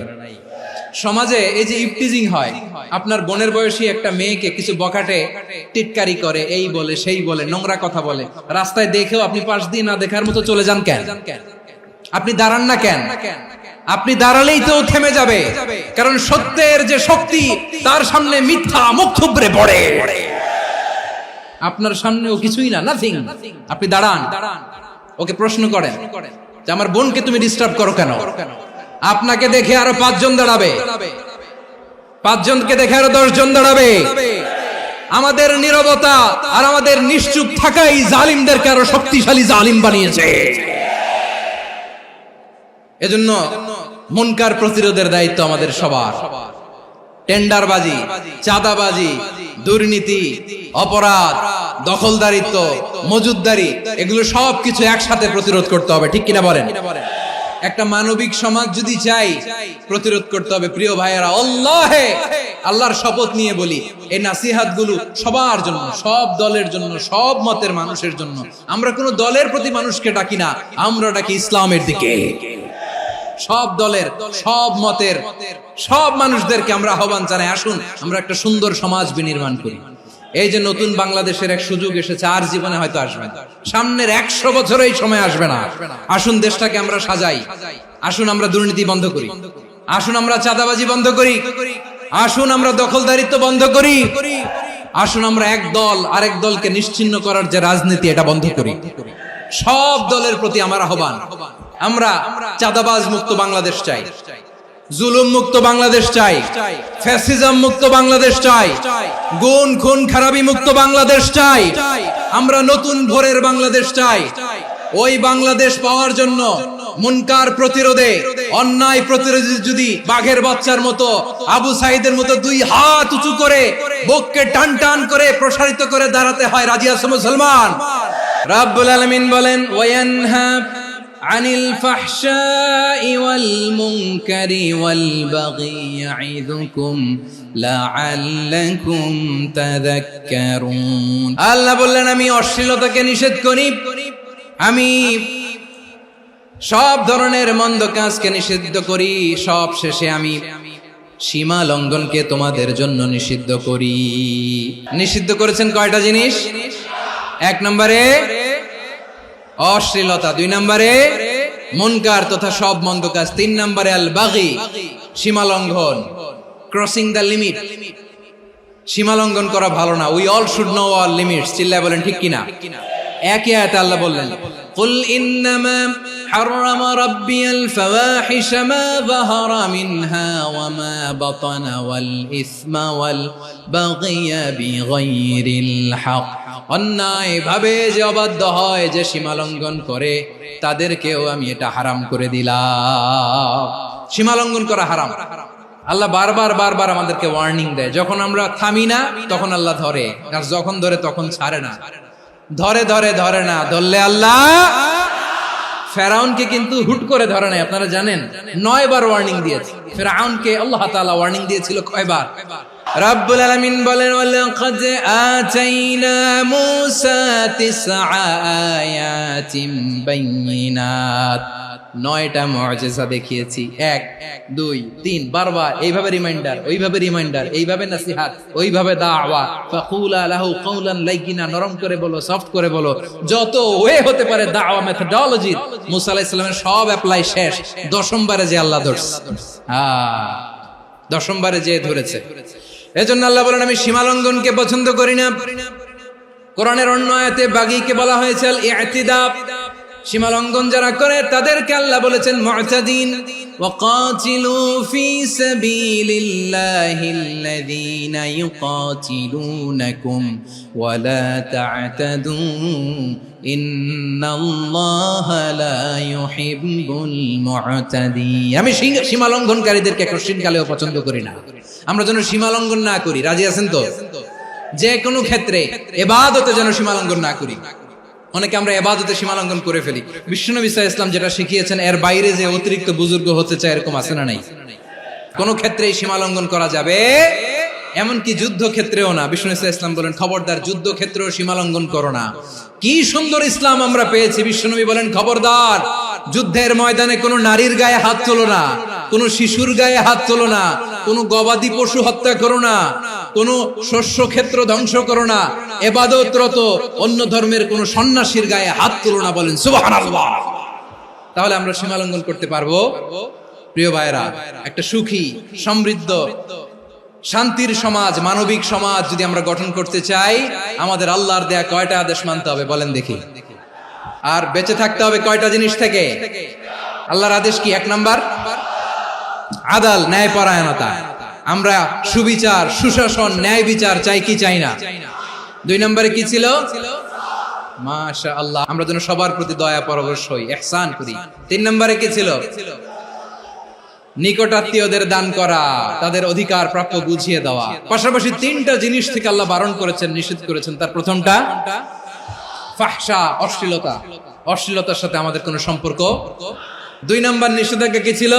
সমাজে এই যে ইফটিজিং হয়, আপনার বোনের বয়সী একটা মেয়েকে কিছু বকাটে টিটকারি করে, এই বলে সেই বলে, নোংরা কথা বলে, রাস্তায় দেখেও আপনি পাশ দিয়ে না দেখার মতো চলে যান কেন? আপনি দাঁড়ান না কেন? আপনি দাঁড়ালেই তো থেমে যাবে, কারণ সত্যের যে শক্তি তার সামনে মিথ্যা মুখ থুবড়ে পড়ে। আপনার সামনে ও কিছুই না, নাথিং। আপনি দাঁড়ান, ওকে প্রশ্ন করেন যে আমার বোনকে তুমি ডিস্টার্ব করো কেন? আপনাকে দেখে আরো 5 জন দাঁড়াবে, 5 জনকে দেখে আরো 10 জন দাঁড়াবে। আমাদের নীরবতা আর আমাদের নিশ্চুপ থাকাই জালিমদেরকে আরো শক্তিশালী জালিম বানিয়েছে। এজন্য মুনকার প্রতিরোধের দায়িত্ব আমাদের সবার। টেন্ডারবাজি, চাঁদাবাজি, দুর্নীতি, অপরাধ, দখলদারিত্ব, মজুদদারি, এগুলো সবকিছু একসাথে প্রতিরোধ করতে হবে। ঠিক কিনা বলেন? একটা মানবিক সমাজ যদি চাই, প্রতিরোধ করতে হবে। প্রিয় ভাইয়েরা, আল্লাহর শপথ নিয়ে বলি, এই নাসিহাত গুলো সবার জন্য, সব দলের জন্য, সব মতের মানুষের জন্য। আমরা কোনো দলের প্রতি মানুষকে ডাকি না, আমরা ডাকি ইসলামের দিকে। সব দলের, সব মতের, সব মানুষদেরকে আমরা আহ্বান জানাই, আসুন আমরা একটা সুন্দর সমাজ বিনির্মাণ করি। এই যে নতুন বাংলাদেশের এক সুযোগ এসেছে, আর জীবনে হয়তো আসবে না, সামনের 100 বছর এই সময় আসবে না। আসুন দেশটাকে আমরা সাজাই, আসুন আমরা দুর্নীতি বন্ধ করি, আসুন আমরা চাঁদাবাজি বন্ধ করি, আসুন আমরা দখলদারিত্ব বন্ধ করি, আসুন আমরা এক দল আরেক দলকে নিশ্চিহ্ন করার যে রাজনীতি, এটা বন্ধ করি। সব দলের প্রতি আমার আহ্বান, আমরা চাঁদাবাজ মুক্ত বাংলাদেশ চাই, জুলুম মুক্ত বাংলাদেশ চাই, ফ্যাসিজম মুক্ত বাংলাদেশ চাই, গুণ খুন খারাপি মুক্ত বাংলাদেশ চাই, আমরা নতুন ভোরের বাংলাদেশ চাই। ওই বাংলাদেশ পাওয়ার জন্য মুনকার প্রতিরোধে, অন্যায় প্রতিরোধে যদি বাঘের বাচ্চার মতো, আবু সাইদের মতো দুই হাত উঁচু করে বুককে টান টান করে প্রসারিত করে দাঁড়াতে হয়, রাজি আছো মুসলমান? রাব্বুল আলামিন বলেন, ওয়ায়ানহা আনিল ফাহশাই ওয়াল মুনকারি ওয়াল বাগি ইয়াইযুকুম লাআল্লাকুম তাযাক্কারুন। আল্লাহ বললেন, আমি অশ্লীলতাকে নিষেধ করি, আমি সব ধরনের মন্দ কাজকে নিষিদ্ধ করি, সব শেষে আমি সীমা লঙ্ঘনকে তোমাদের জন্য নিষিদ্ধ করি। নিষিদ্ধ করেছেন কয়টা জিনিস? 1 নম্বরে অশ্লীলতা, 2 নম্বরে মুনকার তথা সব মন্দ কাজ, 3 নম্বরে আল বাগি সীমা লঙ্ঘন, ক্রসিং দ্য লিমিট। সীমা লঙ্ঘন করা ভালো না। We all should know our limits. চিল্লায় বলেন ঠিক কিনা? একই আয়াতে আল্লাহ বললেন, কুল ইন্নামা হারামা রাব্বিয়াল ফাওয়াহিশা মা যাহারা মিনহা ওয়া মা বাতানা ওয়াল ইসমা ওয়াল বাগিয়া বিগাইরিল হক। অন্যায় ভাবে যে অবাধ্য হয়, যে সীমা লঙ্ঘন করে, তাদেরকেও আমি এটা হারাম করে দিলাম। সীমা লঙ্ঘন করা হারাম। আল্লাহ বারবার বারবার আমাদেরকে ওয়ার্নিং দেয়। যখন আমরা থামি না তখন আল্লাহ ধরে, আর যখন ধরে তখন ছাড়ে না। ধরে ধরে ধরে না, ধরলে আল্লাহ। ফেরাউনকে কিন্তু হুট করে ধরে নাই, আপনারা জানেন 9 বার ওয়ার্নিং দিয়েছে। ফেরাউনকে আল্লাহ তাআলা ওয়ার্নিং দিয়েছিল কয়বার? রাব্বুল আলামিন বলেন, ওয়ালাকাদ আতাইনা মূসা 9 আয়াতিন বাইয়িনাত। 9টা মুআজিজা দেখিয়েছি, 1 2 3 বারবার এইভাবে রিমাইন্ডার, ওইভাবে রিমাইন্ডার, এইভাবে নসিহত, ওইভাবে দাওয়া। ফাকুলা লাহু কাওলান লাইয়িনা, নরম করে বলো, সফট করে বলো, যত ওয়ে হতে পারে দাওয়া মেথডোলজি। মুসা আলাইহিস সালামের সব অ্যাপ্লাই শেষ, 10ম বারে যে আল্লাহ ধরছে। 10ম বারে যে ধরেছে। এজন্য আল্লাহ বলেন, আমি সীমা লঙ্ঘনকে পছন্দ করি না। কোরআনের অন্য আয়াতে বাগীকে বলা হয়েছে আল ইতিদা। সীমা লঙ্ঘন যারা করে তাদেরকে আল্লাহ বলেছেন মুতাদিন। ওয়াকাতিলু ফি সাবিলিল্লাহিল্লাযীনা ইউকাতিলুনাকুম ওয়া লা তা'তাদু ইন্নাল্লাহা লা ইউহিব্বুল মুতাদিন। আমি সীমা লঙ্ঘনকারীদেরকে কোশ্চিনকালেও পছন্দ করি না। আমরা যেন সীমা লঙ্ঘন না করি, রাজি আছেন তো? যে কোনো ক্ষেত্রে ইবাদতে যেন সীমা লঙ্ঘন না করি। অনেকে আমরা ইবাদতে সীমা লঙ্ঘন করে ফেলি। বিশ্বনবী সাল্লাল্লাহু আলাইহি ওয়াসাল্লাম যেটা শিখিয়েছেন, এর বাইরে যে অতিরিক্ত বুজুর্গ হতে চায়, এরকম আছে না নাই? কোন ক্ষেত্রেই সীমা লঙ্ঘন করা যাবে, এমনকি যুদ্ধ ক্ষেত্রেও না। বিশ্বনবী সাল্লাল্লাহু আলাইহি ওয়াসাল্লাম বলেন, খবরদার যুদ্ধ ক্ষেত্রেও সীমা লঙ্ঘন করো না। কি সুন্দর ইসলাম আমরা পেয়েছি। বিশ্বনবী বলেন, খবরদার যুদ্ধের ময়দানে কোনো নারীর গায়ে হাত তোলো না, কোনো শিশুর গায়ে হাত তোলো না, কোনো গবাদি পশু হত্যা করো না, কোনো শস্য ক্ষেত্র ধ্বংস করো না, ইবাদতরত অন্য ধর্মের কোনো সন্ন্যাসীর গায়ে হাত তোলো না। বলেন সুবহানাল্লাহ। তাহলে আমরা সীমা লঙ্ঘন করতে পারবো? প্রিয় ভাইরা, একটা সুখী, সমৃদ্ধ, শান্তির সমাজ, মানবিক সমাজ যদি আমরা গঠন করতে চাই, আমাদের আল্লাহর দেয়া কয়টা আদেশ মানতে হবে বলেন দেখি? আর বেঁচে থাকতে হবে কয়টা জিনিস থেকে? আল্লাহর আদেশ কি? 1 নাম্বার আদাল, ন্যায়পরায়ণতা। আমরা সুবিচার, সুশাসন, ন্যায় বিচার চাই কি চাই না? 2 নম্বরে কি ছিল? মাশাআল্লাহ, আমরা যেন সবার প্রতি দয়া পরবশ হই, ইহসান করি। 3 নম্বরে কি ছিল? নিকটাত্মীয়দের দান করা, তাদের অধিকার প্রাপ্য বুঝিয়ে দেওয়া। পাশাপাশি 3টা জিনিস থেকে আল্লাহ বারণ করেছেন, নিষেধ করেছেন। তার প্রথমটা ফাহশা, অশ্লীলতা। অশ্লীলতার সাথে আমাদের কোনো সম্পর্ক। 2 নম্বর নিষেধাজ্ঞা কি ছিল?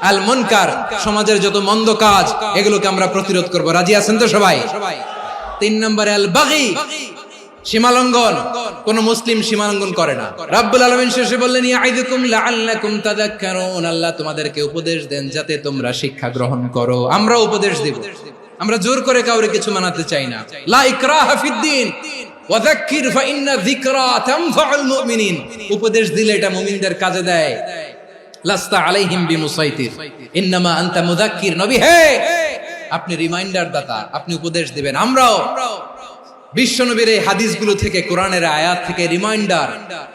আল মুনকার, সমাজের যত মন্দ কাজ, এগুলোকে আমরা প্রতিরোধ করব। রাজি আছেন তো সবাই? 3 নম্বরে আল বাগী, সীমালঙ্ঘন। কোন মুসলিম সীমালঙ্ঘন করে না। রাব্বুল আলামিন শেষে বললেন, ইয়াইদুকুম লাআল্লাকুম তাযাক্কারুন। আল্লাহ তোমাদেরকে উপদেশ দেন যাতে তোমরা শিক্ষা গ্রহণ করো। আমরা উপদেশ দেব, আমরা জোর করে কাউরে কিছু মানাতে চাই না। লা ইকরাহা ফিদ্দিন ওয়াযাক্কির ফাইন্না যিকরা তানফাউল মুমিনিন। উপদেশ দিলে এটা মুমিনদের কাজে দেয়। লাস্তা আলাইহিম বিমুসাইতির ইন্নামা আনতা মুযাক্কির। নবী হে, আপনি রিমাইন্ডার দাতা, আপনি উপদেশ দিবেন। আমরাও বিশ্বনবীর এই হাদিসগুলো থেকে, কোরআনের আয়াত থেকে রিমাইন্ডার,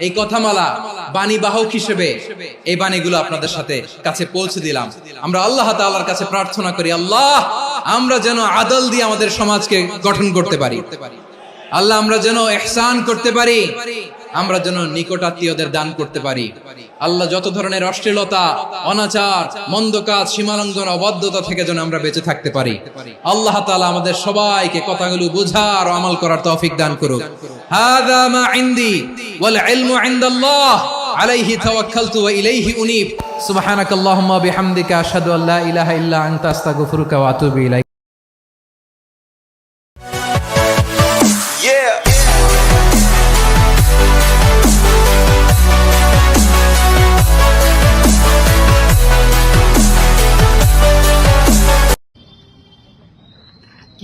এই কথামালা বাণী বাহক হিসেবে এই বাণীগুলো আপনাদের সাথে কাছে পৌঁছে দিলাম। আমরা আল্লাহ তাআলার কাছে প্রার্থনা করি, আল্লাহ আমরা যেন আদল দিয়ে আমাদের সমাজকে গঠন করতে পারি। আল্লাহ আমরা যেন ইহসান করতে পারি, আমরা যেন নিকটাত্মীয়দের দান করতে পারি। আল্লাহ যত ধরনের অশ্লীলতা, অনাচার, মন্দ কাজ, সীমালঙ্ঘন, অবাধ্যতা থেকে যেন আমরা বেঁচে থাকতে পারি। আল্লাহ তাআলা আমাদের সবাইকে কথাগুলো বোঝার ও আমল করার তৌফিক দান করুক। হাযা মা ইনদি ওয়াল ইলমু ইনদাল্লাহ আলাইহি তাওয়াক্কালতু ওয়া ইলাইহি উনীব। সুবহানাকাল্লাহুম্মা বিহামদিকা আশহাদু আল্লা ইলাহা ইল্লা আনতা আস্তাগফিরুকা ওয়া আতুবু ইলাইক।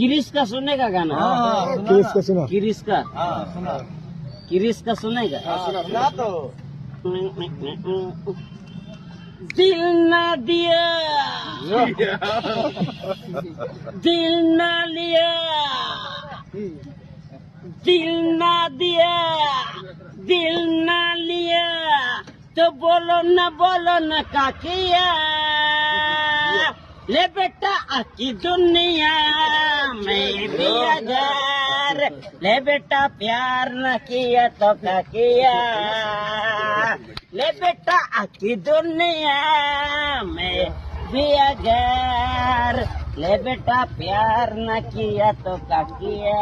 किरिस का सुनेगा गाना? किरिस का सुना? किरिस का? किरिस का सुनेगा? सुना तो दिल ना दिया, दिल ना लिया, दिल ना दिया, दिल ना लिया, तो बोलो ना का किया। ले बेटा आकी दुनिया में भी अगर ले बेटा प्यार न किया तो क्या किया। ले बेटा आकी दुनिया में भी अगर ले बेटा प्यार न किया तो क्या किया।